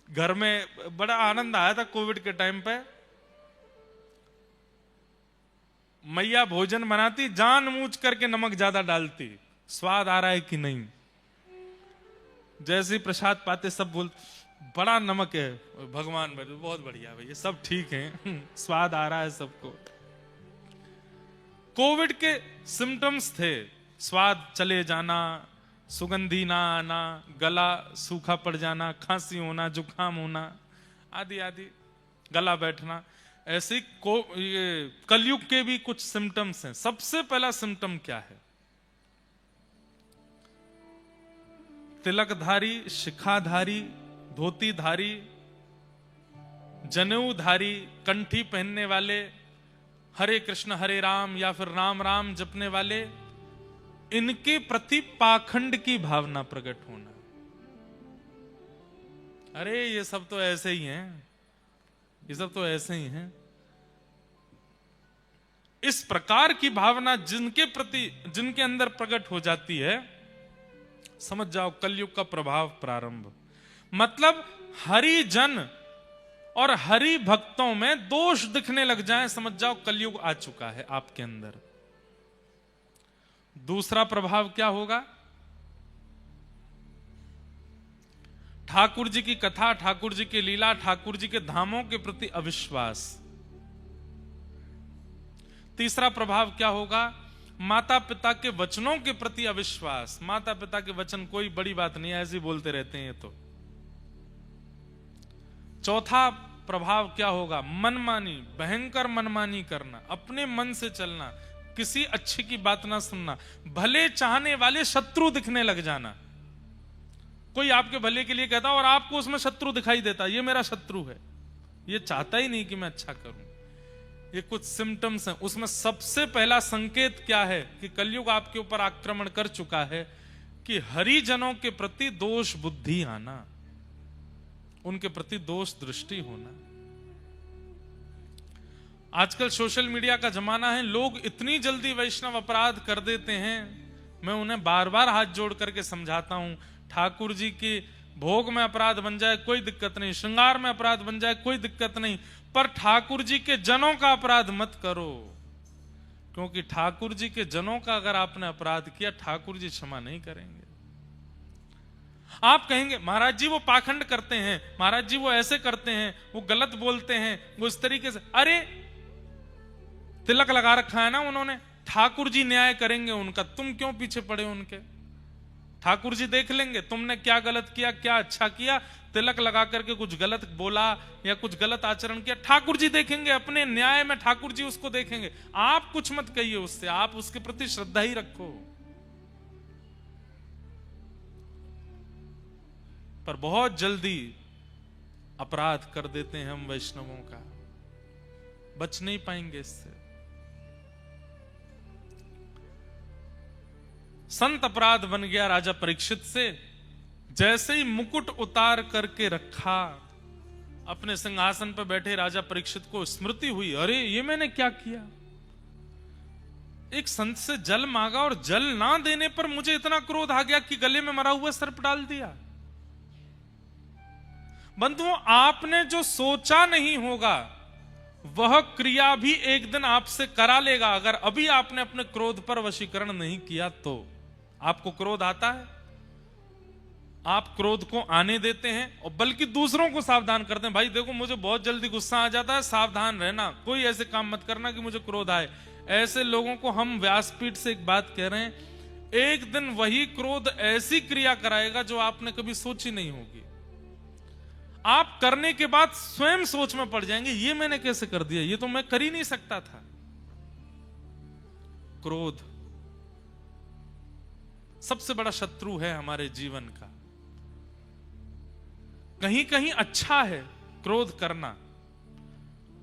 घर में बड़ा आनंद आया था कोविड के टाइम पे। मैया भोजन बनाती, जानबूझ करके नमक ज्यादा डालती, स्वाद आ रहा है कि नहीं। जैसे ही प्रसाद पाते सब बोलते बड़ा नमक है। भगवान बोले बहुत बढ़िया भैया, सब ठीक है, स्वाद आ रहा है सबको। कोविड के सिम्टम्स थे, स्वाद चले जाना, सुगंधी ना आना, गला सूखा पड़ जाना, खांसी होना, जुकाम होना, आदि आदि, गला बैठना। ऐसे ये कलयुग के भी कुछ सिम्टम्स हैं। सबसे पहला सिम्टम क्या है? तिलकधारी, शिखाधारी, धोतीधारी, जनेऊधारी, कंठी पहनने वाले, हरे कृष्ण हरे राम या फिर राम राम जपने वाले, इनके प्रति पाखंड की भावना प्रकट होना। अरे ये सब तो ऐसे ही हैं, ये सब तो ऐसे ही हैं। इस प्रकार की भावना जिनके प्रति, जिनके अंदर प्रकट हो जाती है, समझ जाओ कलयुग का प्रभाव प्रारंभ। मतलब हरिजन और हरि भक्तों में दोष दिखने लग जाए, समझ जाओ कलयुग आ चुका है आपके अंदर। दूसरा प्रभाव क्या होगा? ठाकुर जी की कथा, ठाकुर जी की लीला, ठाकुर जी के धामों के प्रति अविश्वास। तीसरा प्रभाव क्या होगा? माता पिता के वचनों के प्रति अविश्वास। माता पिता के वचन कोई बड़ी बात नहीं है, ऐसे ही बोलते रहते हैं ये तो। चौथा प्रभाव क्या होगा? मनमानी, भयंकर मनमानी करना, अपने मन से चलना, किसी अच्छे की बात ना सुनना, भले चाहने वाले शत्रु दिखने लग जाना। कोई आपके भले के लिए कहता और आपको उसमें शत्रु दिखाई देता, ये मेरा शत्रु है, ये चाहता ही नहीं कि मैं अच्छा करूं। ये कुछ सिम्टम्स हैं। उसमें सबसे पहला संकेत क्या है कि कलयुग आपके ऊपर आक्रमण कर चुका है? कि हरिजनों के प्रति दोष बुद्धि आना, उनके प्रति दोष दृष्टि होना। आजकल सोशल मीडिया का जमाना है, लोग इतनी जल्दी वैष्णव अपराध कर देते हैं। मैं उन्हें बार बार हाथ जोड़ करके समझाता हूं, ठाकुर जी के भोग में अपराध बन जाए कोई दिक्कत नहीं, श्रृंगार में अपराध बन जाए कोई दिक्कत नहीं, पर ठाकुर जी के जनों का अपराध मत करो। क्योंकि ठाकुर जी के जनों का अगर आपने अपराध किया, ठाकुर जी क्षमा नहीं करेंगे। आप कहेंगे महाराज जी वो पाखंड करते हैं, महाराज जी वो ऐसे करते हैं, वो गलत बोलते हैं, वो इस तरीके से। अरे तिलक लगा रखा है ना उन्होंने, ठाकुर जी न्याय करेंगे उनका, तुम क्यों पीछे पड़े उनके? ठाकुर जी देख लेंगे तुमने क्या गलत किया, क्या अच्छा किया। तिलक लगा करके कुछ गलत बोला या कुछ गलत आचरण किया, ठाकुर जी देखेंगे, अपने न्याय में ठाकुर जी उसको देखेंगे। आप कुछ मत कहिए उससे, आप उसके प्रति श्रद्धा ही रखो। पर बहुत जल्दी अपराध कर देते हैं हम वैष्णवों का, बच नहीं पाएंगे इससे। संत अपराध बन गया राजा परीक्षित से। जैसे ही मुकुट उतार करके रखा, अपने सिंहासन पर बैठे राजा परीक्षित को स्मृति हुई, अरे ये मैंने क्या किया? एक संत से जल मांगा और जल ना देने पर मुझे इतना क्रोध आ गया कि गले में मरा हुआ सर्प डाल दिया। बंधुओं, आपने जो सोचा नहीं होगा वह क्रिया भी एक दिन आपसे करा लेगा। अगर अभी आपने अपने क्रोध पर वशीकरण नहीं किया तो। आपको क्रोध आता है, आप क्रोध को आने देते हैं और बल्कि दूसरों को सावधान करते हैं, भाई देखो मुझे बहुत जल्दी गुस्सा आ जाता है, सावधान रहना, कोई ऐसे काम मत करना कि मुझे क्रोध आए। ऐसे लोगों को हम व्यासपीठ से एक बात कह रहे हैं, एक दिन वही क्रोध ऐसी क्रिया कराएगा जो आपने कभी सोची नहीं होगी। आप करने के बाद स्वयं सोच में पड़ जाएंगे, ये मैंने कैसे कर दिया, ये तो मैं कर ही नहीं सकता था। क्रोध सबसे बड़ा शत्रु है हमारे जीवन का। कहीं कहीं अच्छा है क्रोध करना,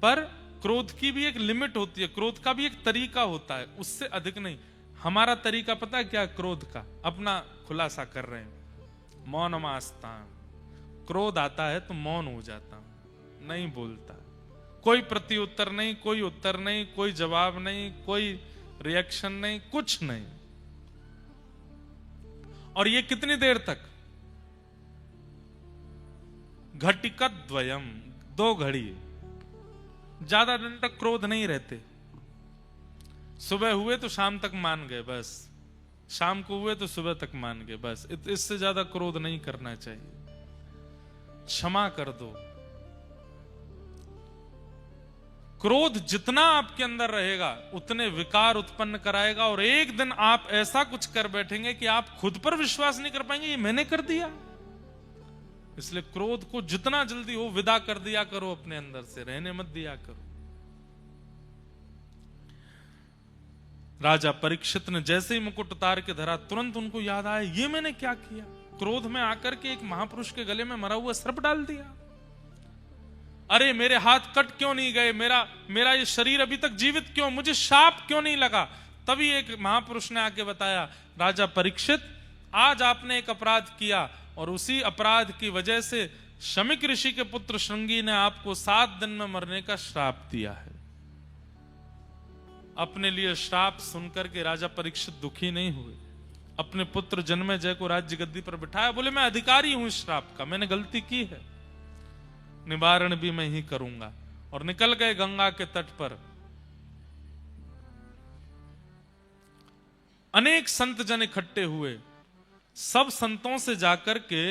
पर क्रोध की भी एक लिमिट होती है, क्रोध का भी एक तरीका होता है, उससे अधिक नहीं। हमारा तरीका पता है क्या? क्रोध का अपना खुलासा कर रहे हैं, मौनमास्तां। क्रोध आता है तो मौन हो जाता हूं, नहीं बोलता, कोई प्रति उत्तर नहीं, कोई उत्तर नहीं, कोई जवाब नहीं, कोई रिएक्शन नहीं, कुछ नहीं। और ये कितनी देर तक? घटिकद्वयम, 2 घड़ी। ज्यादा दिन तक क्रोध नहीं रहते। सुबह हुए तो शाम तक मान गए बस, शाम को हुए तो सुबह तक मान गए बस। इससे ज्यादा क्रोध नहीं करना चाहिए। क्षमा कर दो। क्रोध जितना आपके अंदर रहेगा उतने विकार उत्पन्न कराएगा, और एक दिन आप ऐसा कुछ कर बैठेंगे कि आप खुद पर विश्वास नहीं कर पाएंगे, ये मैंने कर दिया। इसलिए क्रोध को जितना जल्दी हो विदा कर दिया करो, अपने अंदर से रहने मत दिया करो। राजा परीक्षित ने जैसे ही मुकुट उतार के धरा, तुरंत उनको याद आया, ये मैंने क्या किया? क्रोध में आकर के एक महापुरुष के गले में मरा हुआ सर्प डाल दिया। अरे मेरे हाथ कट क्यों नहीं गए? मेरा ये शरीर अभी तक जीवित क्यों? मुझे शाप क्यों नहीं लगा? तभी एक महापुरुष ने आके बताया, राजा परीक्षित, आज आपने एक अपराध किया, और उसी अपराध की वजह से शमिक ऋषि के पुत्र श्रृंगी ने आपको 7 दिन में मरने का श्राप दिया है। अपने लिए श्राप सुनकर के राजा परीक्षित दुखी नहीं हुए। अपने पुत्र जन्मेजय को राज्य गद्दी पर बिठाया, बोले मैं अधिकारी हूं इस श्राप का, मैंने गलती की है, निवारण भी मैं ही करूंगा। और निकल गए गंगा के तट पर। अनेक संत जन इकट्ठे हुए। सब संतों से जाकर के,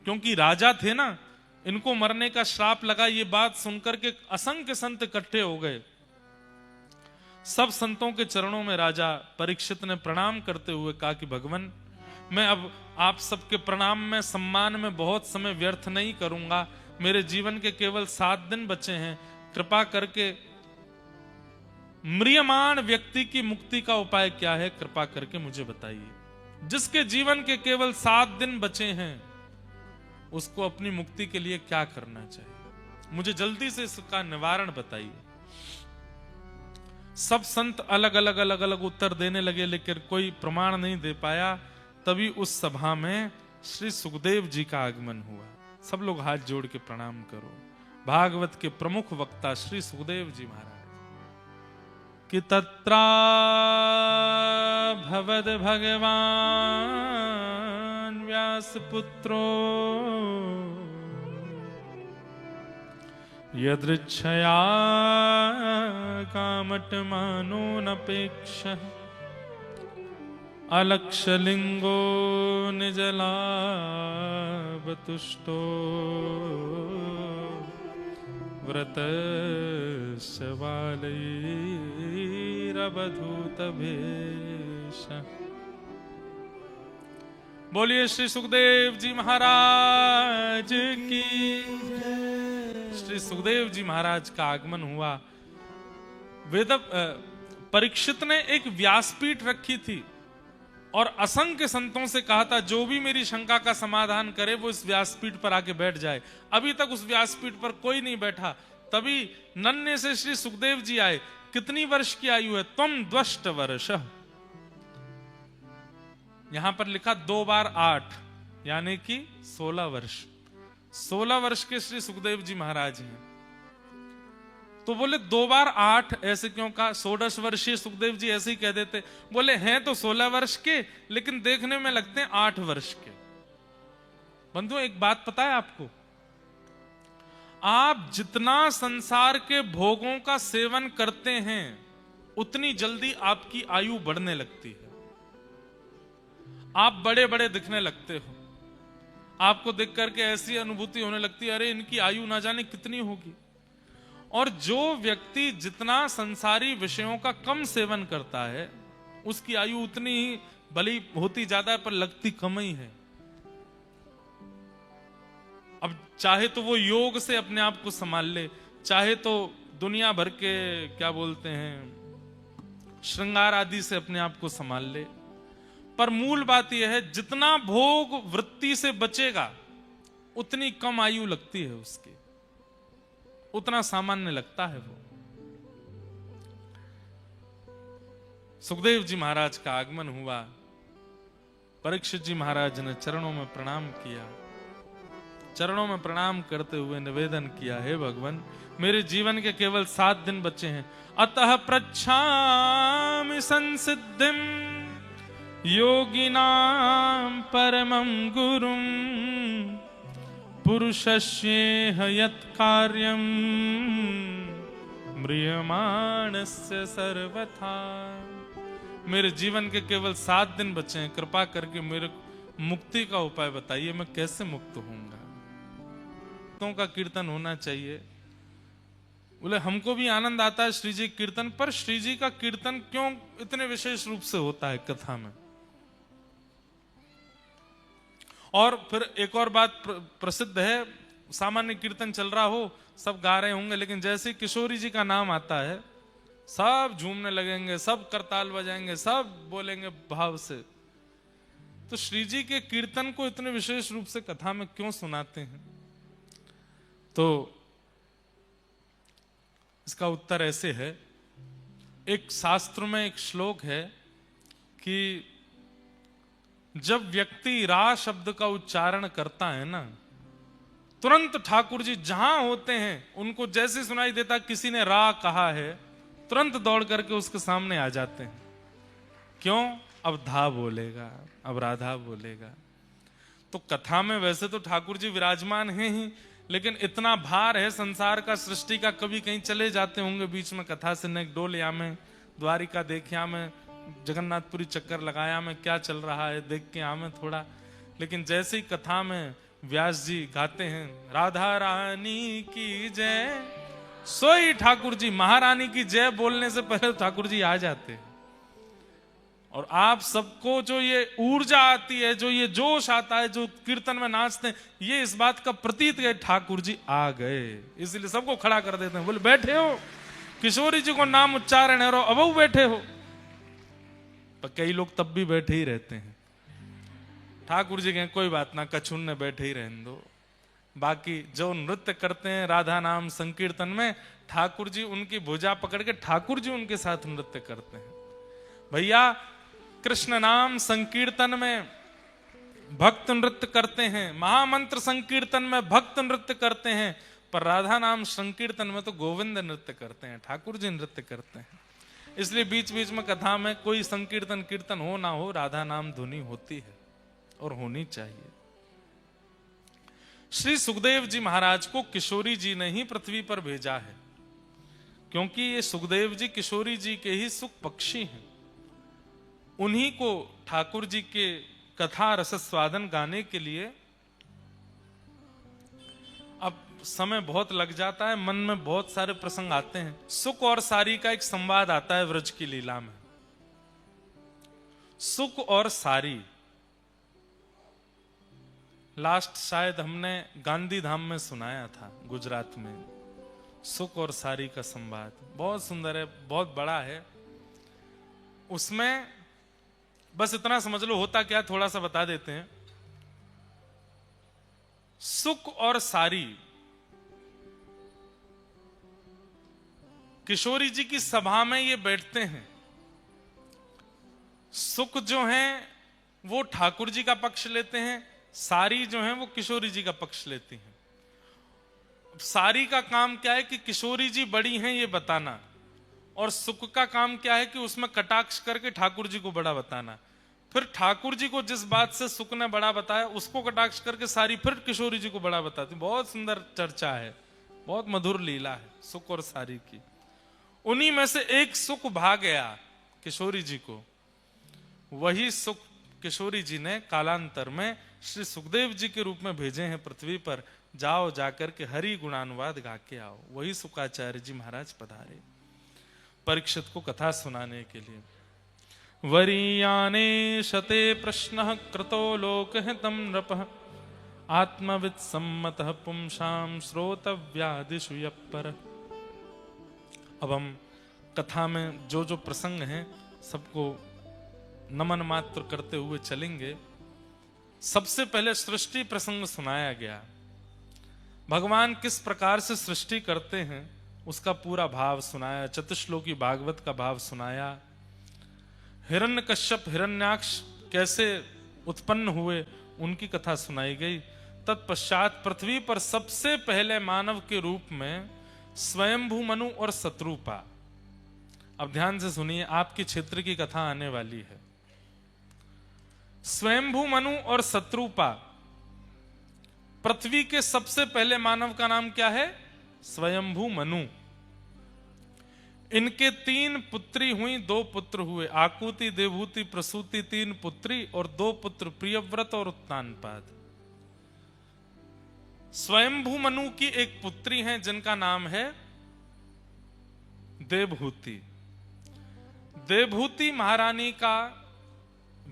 क्योंकि राजा थे ना, इनको मरने का श्राप लगा, ये बात सुनकर के असंख्य संत इकट्ठे हो गए। सब संतों के चरणों में राजा परीक्षित ने प्रणाम करते हुए कहा कि भगवान, मैं अब आप सबके प्रणाम में, सम्मान में बहुत समय व्यर्थ नहीं करूंगा। मेरे जीवन के केवल 7 दिन बचे हैं। कृपा करके म्रियमाण व्यक्ति की मुक्ति का उपाय क्या है, कृपा करके मुझे बताइए। जिसके जीवन के केवल 7 दिन बचे हैं, उसको अपनी मुक्ति के लिए क्या करना चाहिए? मुझे जल्दी से इसका निवारण बताइए। सब संत अलग अलग उत्तर देने लगे, लेकिन कोई प्रमाण नहीं दे पाया। तभी उस सभा में श्री सुखदेव जी का आगमन हुआ। सब लोग हाथ जोड़ के प्रणाम करो। भागवत के प्रमुख वक्ता श्री सुखदेव जी महाराज कि तत्रा भवद भगवान व्यास पुत्रो यदृच्छया कामटमानो नपेक्ष अलक्षलिंगो निजलाभतुष्टो व्रतस्य बालैरवधूतभेष। बोलिए श्री सुखदेव जी महाराज की। श्री सुखदेव जी महाराज का आगमन हुआ। परीक्षित ने एक व्यासपीठ रखी थी और असंख्य संतों से कहा था, जो भी मेरी शंका का समाधान करे वो इस व्यासपीठ पर आके बैठ जाए। अभी तक उस व्यासपीठ पर कोई नहीं बैठा। तभी नन्हे से श्री सुखदेव जी आए। कितनी वर्ष की आयु है? त्वम द्वष्ट वर्ष। यहां पर लिखा 2 बार 8, यानी कि 16 वर्ष। 16 वर्ष के श्री सुखदेव जी महाराज हैं। तो बोले 2 बार 8 ऐसे क्यों कहा? 16 वर्षीय सुखदेव जी ऐसे ही कह देते। बोले हैं तो 16 वर्ष के, लेकिन देखने में लगते हैं 8 वर्ष के। बंधु, एक बात पता है आपको? आप जितना संसार के भोगों का सेवन करते हैं, उतनी जल्दी आपकी आयु बढ़ने लगती है। आप बड़े बड़े दिखने लगते हो। आपको देख करके ऐसी अनुभूति होने लगती है, अरे इनकी आयु ना जाने कितनी होगी। और जो व्यक्ति जितना संसारी विषयों का कम सेवन करता है, उसकी आयु उतनी ही भली होती ज्यादा है, पर लगती कम ही है। अब चाहे तो वो योग से अपने आप को संभाल ले, चाहे तो दुनिया भर के क्या बोलते हैं श्रृंगार आदि से अपने आप को संभाल ले, पर मूल बात यह है, जितना भोग वृत्ति से बचेगा उतनी कम आयु लगती है उसकी, उतना सामान्य लगता है वो। सुखदेव जी महाराज का आगमन हुआ। परीक्षित जी महाराज ने चरणों में प्रणाम किया। चरणों में प्रणाम करते हुए निवेदन किया, हे भगवान मेरे जीवन के केवल 7 दिन बचे हैं, अतः प्रच्छामि संसिद्धिम योगिनां परमं गुरुं पुरुषस्येह यत् कार्यं म्रियमाणस्य सर्वथा। मेरे जीवन के केवल 7 दिन बचे हैं, कृपा करके मेरे मुक्ति का उपाय बताइए, मैं कैसे मुक्त होऊंगा। भक्तों का कीर्तन होना चाहिए। बोले हमको भी आनंद आता है श्री जी कीर्तन, पर श्री जी का कीर्तन क्यों इतने विशेष रूप से होता है कथा में। और फिर एक और बात प्रसिद्ध है, सामान्य कीर्तन चल रहा हो, सब गा रहे होंगे, लेकिन जैसे किशोरी जी का नाम आता है सब झूमने लगेंगे, सब करताल बजाएंगे, सब बोलेंगे भाव से। तो श्री जी के कीर्तन को इतने विशेष रूप से कथा में क्यों सुनाते हैं? तो इसका उत्तर ऐसे है, एक शास्त्र में एक श्लोक है कि जब व्यक्ति रा शब्द का उच्चारण करता है ना, तुरंत ठाकुर जी जहां होते हैं उनको जैसे सुनाई देता किसी ने रा कहा है, तुरंत दौड़ करके उसके सामने आ जाते हैं। क्यों? अब धा बोलेगा, अब राधा बोलेगा। तो कथा में वैसे तो ठाकुर जी विराजमान हैं ही, लेकिन इतना भार है संसार का, सृष्टि का, कभी कहीं चले जाते होंगे बीच में कथा से, न डोलिया में, द्वारिका देखिया में, जगन्नाथपुरी चक्कर लगाया में क्या चल रहा है देख के आमे थोड़ा। लेकिन जैसे ही कथा में व्यास जी गाते हैं राधा रानी की जय, सोई ठाकुर जी महारानी की जय बोलने से पहले ठाकुर जी आ जाते हैं। और आप सबको जो ये ऊर्जा आती है, जो ये जोश आता है, जो कीर्तन में नाचते हैं, ये इस बात का प्रतीत है ठाकुर जी आ गए, इसलिए सबको खड़ा कर देते हैं। बोले बैठे हो, किशोरी जी को नाम उच्चारण है, अब बैठे हो। पर कई लोग तब भी बैठे ही रहते हैं। ठाकुर जी कहें कोई बात ना, कछुन ने बैठे ही रहने दो। बाकी जो नृत्य करते हैं राधा नाम संकीर्तन में, ठाकुर जी उनकी भुजा पकड़ के ठाकुर जी उनके साथ नृत्य करते हैं। भैया कृष्ण नाम संकीर्तन में भक्त नृत्य करते हैं, महामंत्र संकीर्तन में भक्त नृत्य करते हैं, पर राधा नाम संकीर्तन में तो गोविंद नृत्य करते हैं, ठाकुर जी नृत्य करते हैं। इसलिए बीच बीच में कथा में कोई संकीर्तन कीर्तन हो ना हो, राधा नाम धुनी होती है और होनी चाहिए। श्री सुखदेव जी महाराज को किशोरी जी ने ही पृथ्वी पर भेजा है, क्योंकि ये सुखदेव जी किशोरी जी के ही सुख पक्षी हैं। उन्हीं को ठाकुर जी के कथा रस स्वादन गाने के लिए, अब समय बहुत लग जाता है, मन में बहुत सारे प्रसंग आते हैं। सुख और सारी का एक संवाद आता है व्रज की लीला में। सुख और सारी लास्ट शायद हमने गांधी धाम में सुनाया था गुजरात में। सुख और सारी का संवाद बहुत सुंदर है, बहुत बड़ा है। उसमें बस इतना समझ लो होता क्या, थोड़ा सा बता देते हैं। सुख और सारी किशोरी जी की सभा में ये बैठते हैं। सुख जो है वो ठाकुर जी का पक्ष लेते हैं, सारी जो है वो किशोरी जी का पक्ष लेती हैं। सारी का काम क्या है कि किशोरी जी बड़ी हैं ये बताना, और सुख का काम क्या है कि उसमें कटाक्ष करके ठाकुर जी को बड़ा बताना। फिर ठाकुर जी को जिस बात से सुख ने बड़ा बताया उसको कटाक्ष करके सारी फिर किशोरी जी को बड़ा बताती। बहुत सुंदर चर्चा है, बहुत मधुर लीला है सुख और सारी की। उन्हीं में से एक सुख भा गया किशोरी जी को, वही सुख किशोरी जी ने कालांतर में श्री सुखदेव जी के रूप में भेजे हैं पृथ्वी पर। जाओ जाकर के हरि गुणानुवाद गा के आओ। वही सुखाचार्य जी महाराज पधारे परीक्षित को कथा सुनाने के लिए। वरीयाने शते प्रश्न कृतो लोकहितं नृपः आत्मविद सम्मतः पुंसां श्रोतव्यादिषु यप्पर। अब हम कथा में जो जो प्रसंग हैं सबको नमन मात्र करते हुए चलेंगे। सबसे पहले सृष्टि प्रसंग सुनाया गया। भगवान किस प्रकार से सृष्टि करते हैं उसका पूरा भाव सुनाया। चतुश्लोकी भागवत का भाव सुनाया। हिरण्यकश्यप हिरण्याक्ष कैसे उत्पन्न हुए उनकी कथा सुनाई गई। तत्पश्चात पृथ्वी पर सबसे पहले मानव के रूप में स्वयंभू मनु और शत्रुपा। अब ध्यान से सुनिए, आपके क्षेत्र की कथा आने वाली है। स्वयंभू मनु और शत्रुपा, पृथ्वी के सबसे पहले मानव का नाम क्या है? स्वयंभू मनु। इनके 3 पुत्री हुई, 2 पुत्र हुए, आकुति, देवहूति, प्रसूति, 3 पुत्री और 2 पुत्र, प्रियव्रत और उत्तानपाद। स्वयंभू मनु की एक पुत्री है जिनका नाम है देवहूति। देवहूति महारानी का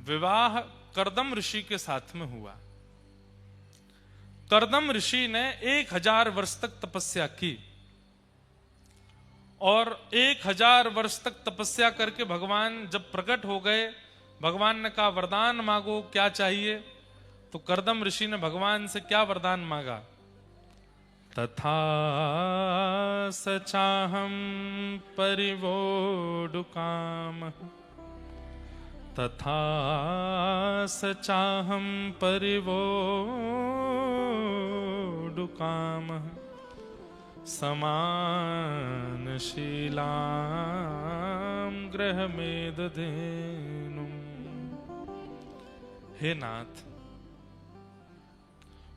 विवाह कर्दम ऋषि के साथ में हुआ। कर्दम ऋषि ने 1000 वर्ष तक तपस्या की और 1000 वर्ष तक तपस्या करके भगवान जब प्रकट हो गए, भगवान ने कहा वरदान मांगो, क्या चाहिए? तो कर्दम ऋषि ने भगवान से क्या वरदान मांगा? तथा सचाहम परिवोढुकाम, तथा सचाहम परिवोढुकाम, समानशीलाम गृहमेदधेनुम। हे नाथ,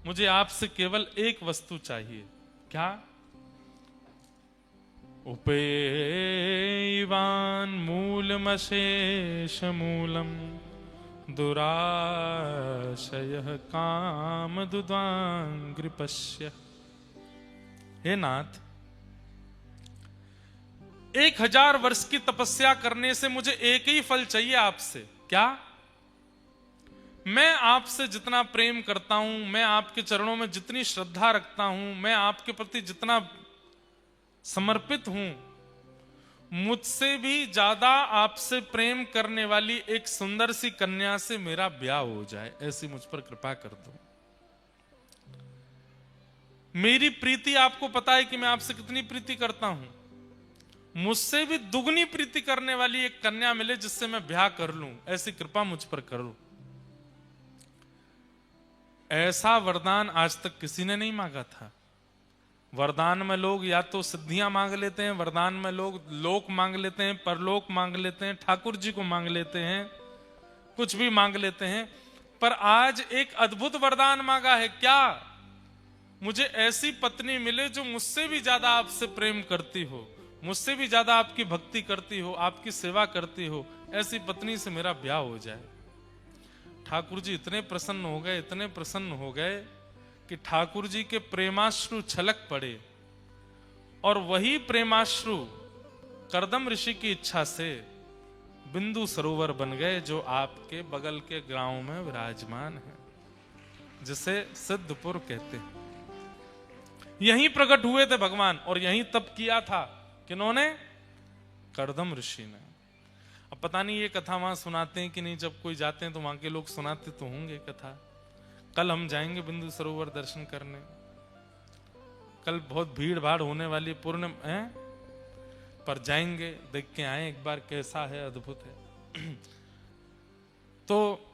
मुझे आपसे केवल एक वस्तु चाहिए। क्या? उपेयवान मूलमशेष मूलम दुराशयः कामदुद्वांग्रिपश्य। हे नाथ, 1000 वर्ष की तपस्या करने से मुझे एक ही फल चाहिए आपसे। क्या? मैं आपसे जितना प्रेम करता हूं, मैं आपके चरणों में जितनी श्रद्धा रखता हूं, मैं आपके प्रति जितना समर्पित हूं, मुझसे भी ज्यादा आपसे प्रेम करने वाली एक सुंदर सी कन्या से मेरा ब्याह हो जाए, ऐसी मुझ पर कृपा कर दो। मेरी प्रीति आपको पता है कि मैं आपसे कितनी प्रीति करता हूं। मुझसे भी दुगनी प्रीति करने वाली एक कन्या मिले जिससे मैं ब्याह कर लूं, ऐसी कृपा मुझ पर करो। ऐसा वरदान आज तक किसी ने नहीं मांगा था। वरदान में लोग या तो सिद्धियां मांग लेते हैं, वरदान में लोग लोक मांग लेते हैं, परलोक मांग लेते हैं, ठाकुर जी को मांग लेते हैं, कुछ भी मांग लेते हैं। पर आज एक अद्भुत वरदान मांगा है। क्या? मुझे ऐसी पत्नी मिले जो मुझसे भी ज्यादा आपसे प्रेम करती हो, मुझसे भी ज्यादा आपकी भक्ति करती हो, आपकी सेवा करती हो। ऐसी पत्नी से मेरा ब्याह हो जाए। ठाकुर जी इतने प्रसन्न हो गए, इतने प्रसन्न हो गए कि ठाकुर जी के प्रेमाश्रु छलक पड़े और वही प्रेमाश्रु कर्दम ऋषि की इच्छा से बिंदु सरोवर बन गए, जो आपके बगल के गांव में विराजमान है, जिसे सिद्धपुर कहते हैं। यहीं प्रकट हुए थे भगवान और यहीं तप किया था। किन्होंने? कर्दम ऋषि ने। अब पता नहीं ये कथा वहां सुनाते हैं कि नहीं, जब कोई जाते हैं तो वहां के लोग सुनाते तो होंगे कथा। कल हम जाएंगे बिंदु सरोवर दर्शन करने। कल बहुत भीड़ भाड़ होने वाली, पूर्ण है, पर जाएंगे, देख के आए एक बार कैसा है, अद्भुत है। तो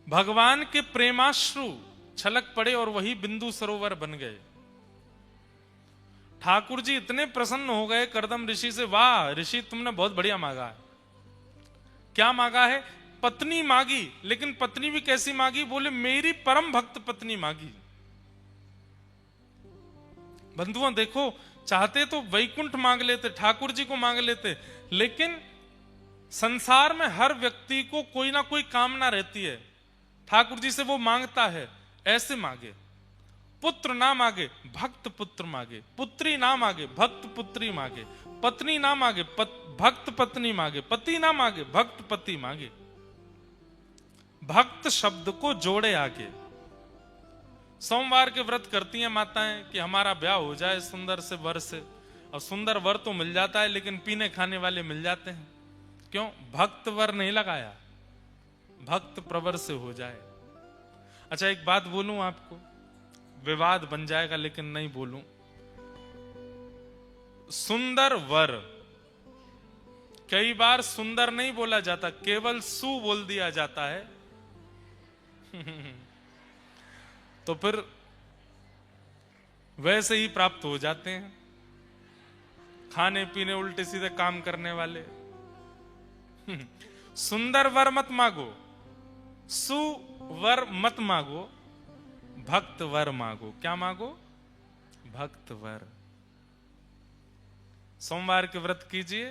भगवान के प्रेमाश्रु छलक पड़े और वही बिंदु सरोवर बन गए। ठाकुर जी इतने प्रसन्न हो गए कर्दम ऋषि से, वाह ऋषि तुमने बहुत बढ़िया मांगा है। क्या मांगा है? पत्नी मांगी, लेकिन पत्नी भी कैसी मांगी? बोले मेरी परम भक्त पत्नी मांगी। बंधुओं देखो, चाहते तो वैकुंठ मांग लेते, ठाकुर जी को मांग लेते, लेकिन संसार में हर व्यक्ति को कोई ना कोई कामना रहती है। ठाकुर जी से वो मांगता है, ऐसे मांगे। पुत्र ना मांगे, भक्त पुत्र मांगे। पुत्री ना मांगे, भक्त पुत्री मांगे। पत्नी ना मांगे, भक्त पत्नी मांगे। पति ना मांगे, भक्त पति मांगे। भक्त शब्द को जोड़े आगे। सोमवार के व्रत करती हैं माताएं कि हमारा ब्याह हो जाए सुंदर से वर से, और सुंदर वर तो मिल जाता है लेकिन पीने खाने वाले मिल जाते हैं। क्यों? भक्त वर नहीं लगाया, भक्त प्रवर से हो जाए। अच्छा एक बात बोलूं आपको, विवाद बन जाएगा लेकिन नहीं बोलूं। सुंदर वर, कई बार सुंदर नहीं बोला जाता, केवल सु बोल दिया जाता है। तो फिर वैसे ही प्राप्त हो जाते हैं, खाने पीने उल्टे सीधे काम करने वाले। सुंदर वर मत मांगो, सुवर मत मांगो, भक्त वर मांगो। क्या मांगो? भक्त वर। सोमवार के व्रत कीजिए,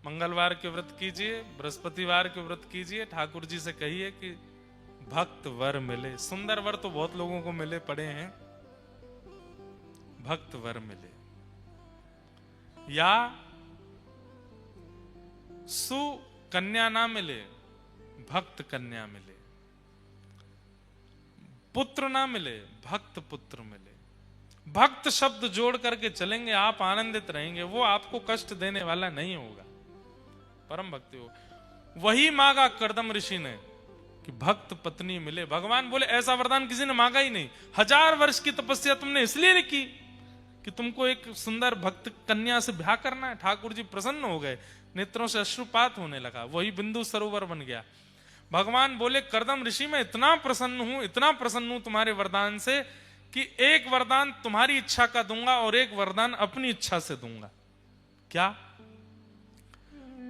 मंगलवार के व्रत कीजिए, बृहस्पतिवार के व्रत कीजिए, ठाकुर जी से कहिए कि भक्त वर मिले। सुंदर वर तो बहुत लोगों को मिले पड़े हैं, भक्त वर मिले। या सुकन्या ना मिले, भक्त कन्या मिले। पुत्र ना मिले, भक्त पुत्र मिले। भक्त शब्द जोड़ करके चलेंगे, आप आनंदित रहेंगे, वो आपको कष्ट देने वाला नहीं होगा। परम भक्ति हो। वही मांगा करदम ऋषि ने कि भक्त पत्नी मिले। भगवान बोले ऐसा वरदान किसी ने मांगा ही नहीं। 1000 वर्ष की तपस्या तुमने इसलिए नहीं की कि तुमको एक सुंदर भक्त कन्या से ब्याह करना है। ठाकुर जी प्रसन्न हो गए, नेत्रों से अश्रुपात होने लगा, वही बिंदु सरोवर बन गया। भगवान बोले करदम ऋषि मैं इतना प्रसन्न हूं, इतना प्रसन्न हूं तुम्हारे वरदान से कि एक वरदान तुम्हारी इच्छा का दूंगा और एक वरदान अपनी इच्छा से दूंगा। क्या?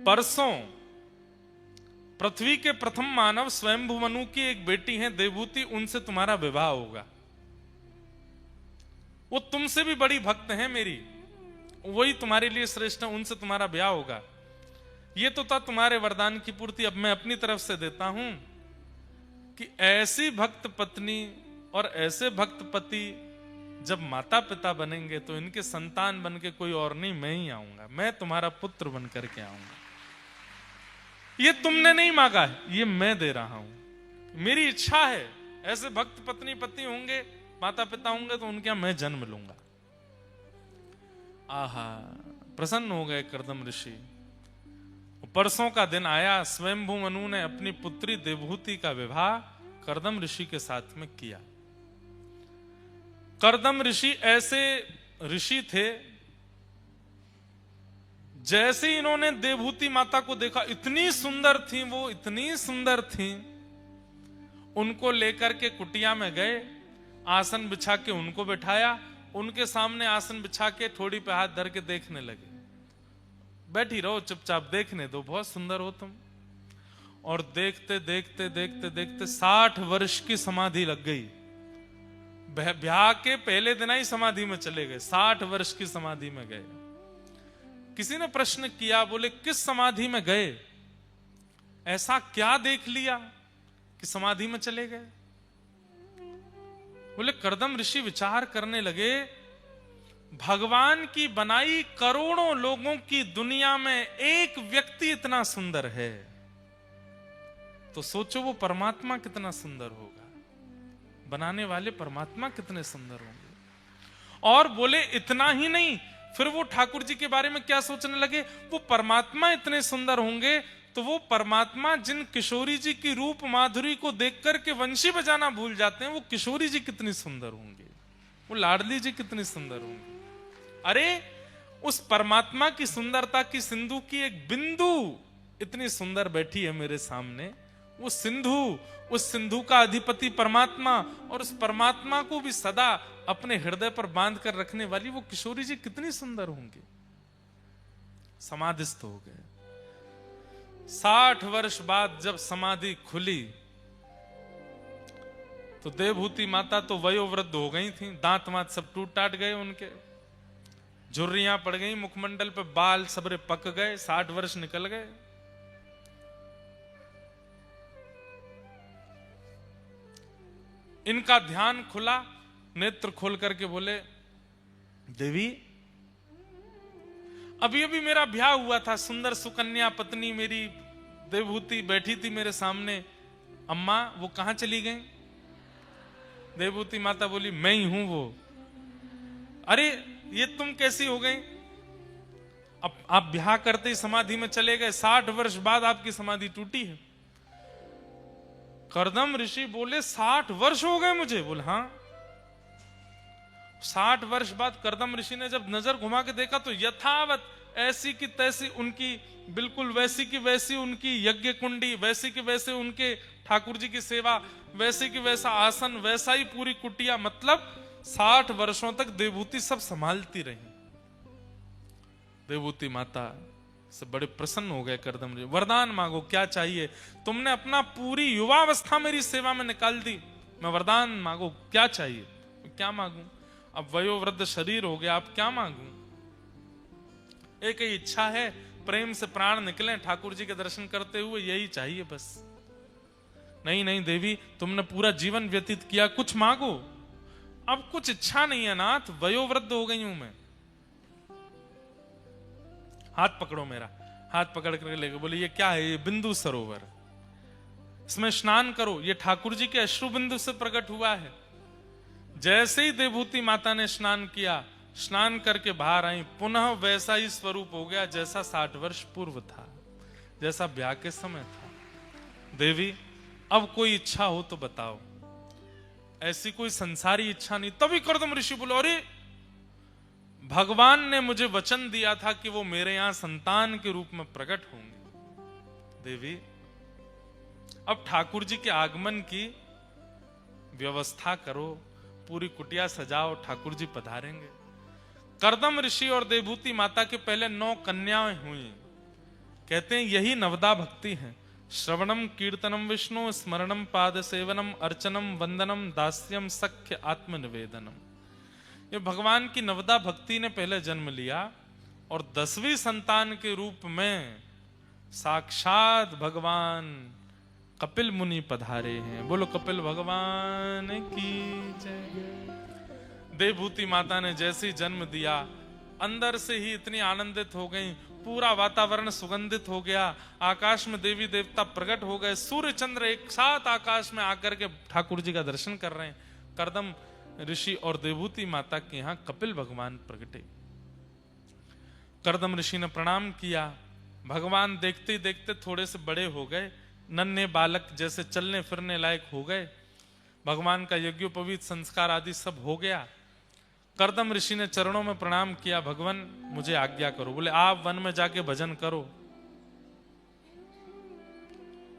परसों पृथ्वी के प्रथम मानव स्वयंभू मनु की एक बेटी है देवहूति, उनसे तुम्हारा विवाह होगा। वो तुमसे भी बड़ी भक्त है मेरी, वही तुम्हारे लिए श्रेष्ठ है, उनसे तुम्हारा ब्याह होगा। ये तो था तुम्हारे वरदान की पूर्ति। अब मैं अपनी तरफ से देता हूं कि ऐसी भक्त पत्नी और ऐसे भक्त पति जब माता पिता बनेंगे तो इनके संतान बन के कोई और नहीं, मैं ही आऊंगा, मैं तुम्हारा पुत्र बन करके आऊंगा। ये तुमने नहीं मांगा है, ये मैं दे रहा हूं, मेरी इच्छा है। ऐसे भक्त पत्नी पति होंगे, माता पिता होंगे तो उनके यहां मैं जन्म लूंगा। आहा, प्रसन्न हो गए करदम ऋषि। परसों का दिन आया, स्वयंभू मनु ने अपनी पुत्री देवहूति का विवाह करदम ऋषि के साथ में किया। करदम ऋषि ऐसे ऋषि थे, जैसे इन्होंने देवहूति माता को देखा, इतनी सुंदर थी वो, इतनी सुंदर थी। उनको लेकर के कुटिया में गए, आसन बिछा के उनको बिठाया, उनके सामने आसन बिछा के थोड़ी पे हाथ धर के देखने लगे। बैठी रहो, चुपचाप देखने दो, बहुत सुंदर हो तुम। और देखते देखते देखते देखते 60 वर्ष की समाधि लग गई। ब्याह के पहले दिन ही समाधि में चले गए, 60 वर्ष की समाधि में गए। किसी ने प्रश्न किया, बोले किस समाधि में गए, ऐसा क्या देख लिया कि समाधि में चले गए? बोले करदम ऋषि विचार करने लगे, भगवान की बनाई करोड़ों लोगों की दुनिया में एक व्यक्ति इतना सुंदर है, तो सोचो वो परमात्मा कितना सुंदर होगा, बनाने वाले परमात्मा कितने सुंदर होंगे। और बोले इतना ही नहीं, फिर वो ठाकुर जी के बारे में क्या सोचने लगे, वो परमात्मा इतने सुंदर होंगे तो वो परमात्मा जिन किशोरी जी की रूप माधुरी को देख करके वंशी बजाना भूल जाते हैं, वो किशोरी जी कितनी सुंदर होंगे, वो लाडली जी कितनी सुंदर होंगे। अरे उस परमात्मा की सुंदरता की सिंधु की एक बिंदु इतनी सुंदर बैठी है मेरे सामने। वो सिंधु, उस सिंधु का अधिपति परमात्मा, और उस परमात्मा को भी सदा अपने हृदय पर बांध कर रखने वाली वो किशोरी जी कितनी सुंदर होंगी। समाधिस्थ हो गए। 60 वर्ष बाद जब समाधि खुली तो देवहूति माता तो वयोवृद्ध हो गई थी, दांत वांत सब टूट टाट गए, उनके झुर्रियां पड़ गई, मुखमंडल पे बाल सबरे पक गए, 60 वर्ष निकल गए। इनका ध्यान खुला, नेत्र खोल करके बोले, देवी अभी अभी मेरा ब्याह हुआ था, सुंदर सुकन्या पत्नी मेरी देवहूति बैठी थी मेरे सामने, अम्मा वो कहां चली गई? देवहूति माता बोली, मैं ही हूं वो। अरे ये तुम कैसी हो गई? अब आप ब्याह करते ही समाधि में चले गए, 60 वर्ष बाद आपकी समाधि टूटी है। करदम ऋषि बोले 60 वर्ष हो गए मुझे? बोले हाँ। 60 वर्ष बाद करदम ऋषि ने जब नजर घुमा के देखा तो यथावत ऐसी की तैसी उनकी, बिल्कुल वैसी की वैसी उनकी यज्ञ कुंडी, वैसी की वैसे उनके ठाकुर जी की सेवा, वैसे की वैसा आसन, वैसा ही पूरी कुटिया, मतलब 60 वर्षों तक देवभूति सब संभालती रही। देवभूति माता से बड़े प्रसन्न हो गए करदम ऋषि। वरदान मांगो, क्या चाहिए? तुमने अपना पूरी युवावस्था मेरी सेवा में निकाल दी, मैं वरदान मांगो, क्या चाहिए? क्या मांगू? अब वयोवृद्ध शरीर हो गया, अब क्या मांगू? एक ही इच्छा है, प्रेम से प्राण निकले ठाकुर जी के दर्शन करते हुए, यही चाहिए बस। नहीं नहीं देवी, तुमने पूरा जीवन व्यतीत किया, कुछ मांगो। अब कुछ इच्छा नहीं है नाथ, वयोवृद्ध हो गई हूं मैं। हाथ पकड़ो मेरा। हाथ पकड़ कर लेके बोले, ये क्या है? ये बिंदु सरोवर, इसमें स्नान करो, ये ठाकुर जी के अश्रु बिंदु से प्रकट हुआ है। जैसे ही देवभूति माता ने स्नान किया, स्नान करके बाहर आई, पुनः वैसा ही स्वरूप हो गया जैसा 60 वर्ष पूर्व था, जैसा ब्याह के समय था। देवी, अब कोई इच्छा हो तो बताओ। ऐसी कोई संसारी इच्छा नहीं। तभी करदम ऋषि बोले, अरे भगवान ने मुझे वचन दिया था कि वो मेरे यहां संतान के रूप में प्रकट होंगे। देवी, अब ठाकुर जी के आगमन की व्यवस्था करो, पूरी कुटिया सजाओ, ठाकुर जी पधारेंगे। करदम ऋषि और देवभूति माता के पहले 9 कन्याएं हुई। कहते हैं यही नवदा भक्ति है। श्रवणम कीर्तनम विष्णु, स्मरणम पाद सेवनम, अर्चनम वंदनम, दास्यम सख्य आत्मनिवेदनम। ये भगवान की नवदा भक्ति ने पहले जन्म लिया और 10वीं संतान के रूप में साक्षात भगवान कपिल मुनि पधारे हैं। बोलो कपिल भगवान की जय। देवभूति माता ने जैसे ही जन्म दिया, अंदर से ही इतनी आनंदित हो गई, पूरा वातावरण सुगंधित हो गया, आकाश में देवी देवता प्रकट हो गए, सूर्य चंद्र एक साथ आकाश में आकर के ठाकुर जी का दर्शन कर रहे हैं। करदम ऋषि और देवभूति माता के यहां कपिल भगवान प्रकटे। करदम ऋषि ने प्रणाम किया। भगवान देखते ही देखते थोड़े से बड़े हो गए, नन्हे बालक जैसे चलने फिरने लायक हो गए। भगवान का यज्ञोपवीत संस्कार आदि सब हो गया। करदम ऋषि ने चरणों में प्रणाम किया, भगवान मुझे आज्ञा करो। बोले आप वन में जाके भजन करो।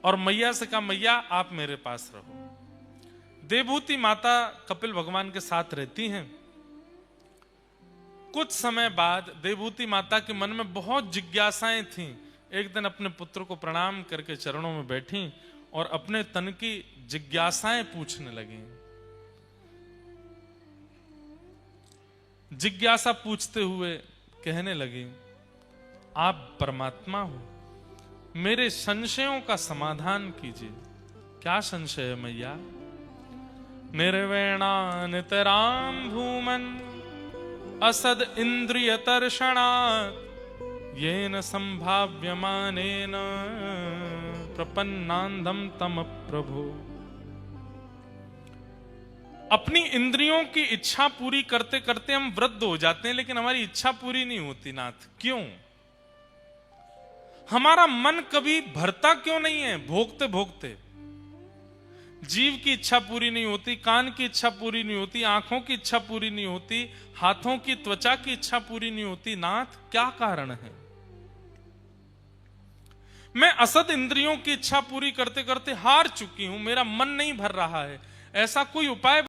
और मैया से कहा, मैया आप मेरे पास रहो। देवभूति माता कपिल भगवान के साथ रहती हैं। कुछ समय बाद देवभूति माता के मन में बहुत जिज्ञासाएं थीं। एक दिन अपने पुत्र को प्रणाम करके चरणों में बैठी और अपने तन की जिज्ञासाएं पूछने लगी। जिज्ञासा पूछते हुए कहने लगी, आप परमात्मा हो, मेरे संशयों का समाधान कीजिए। क्या संशय है मैया? निर्वेणा नितराम भूमन असद इंद्रिय तर्षणात् येन संभाव्यमानेन प्रपन्नांधम तम प्रभो। अपनी इंद्रियों की इच्छा पूरी करते करते हम वृद्ध हो जाते हैं, लेकिन हमारी इच्छा पूरी नहीं होती नाथ। क्यों? हमारा मन कभी भरता क्यों नहीं है? भोगते भोगते जीव की इच्छा पूरी नहीं होती, कान की इच्छा पूरी नहीं होती, आंखों की इच्छा पूरी नहीं होती, हाथों की त्वचा की इच्छा पूरी नहीं होती। नाथ, क्या कारण है? मैं असद इंद्रियों की इच्छा पूरी करते करते हार चुकी हूं, मेरा मन नहीं भर रहा है। ऐसा कोई उपाय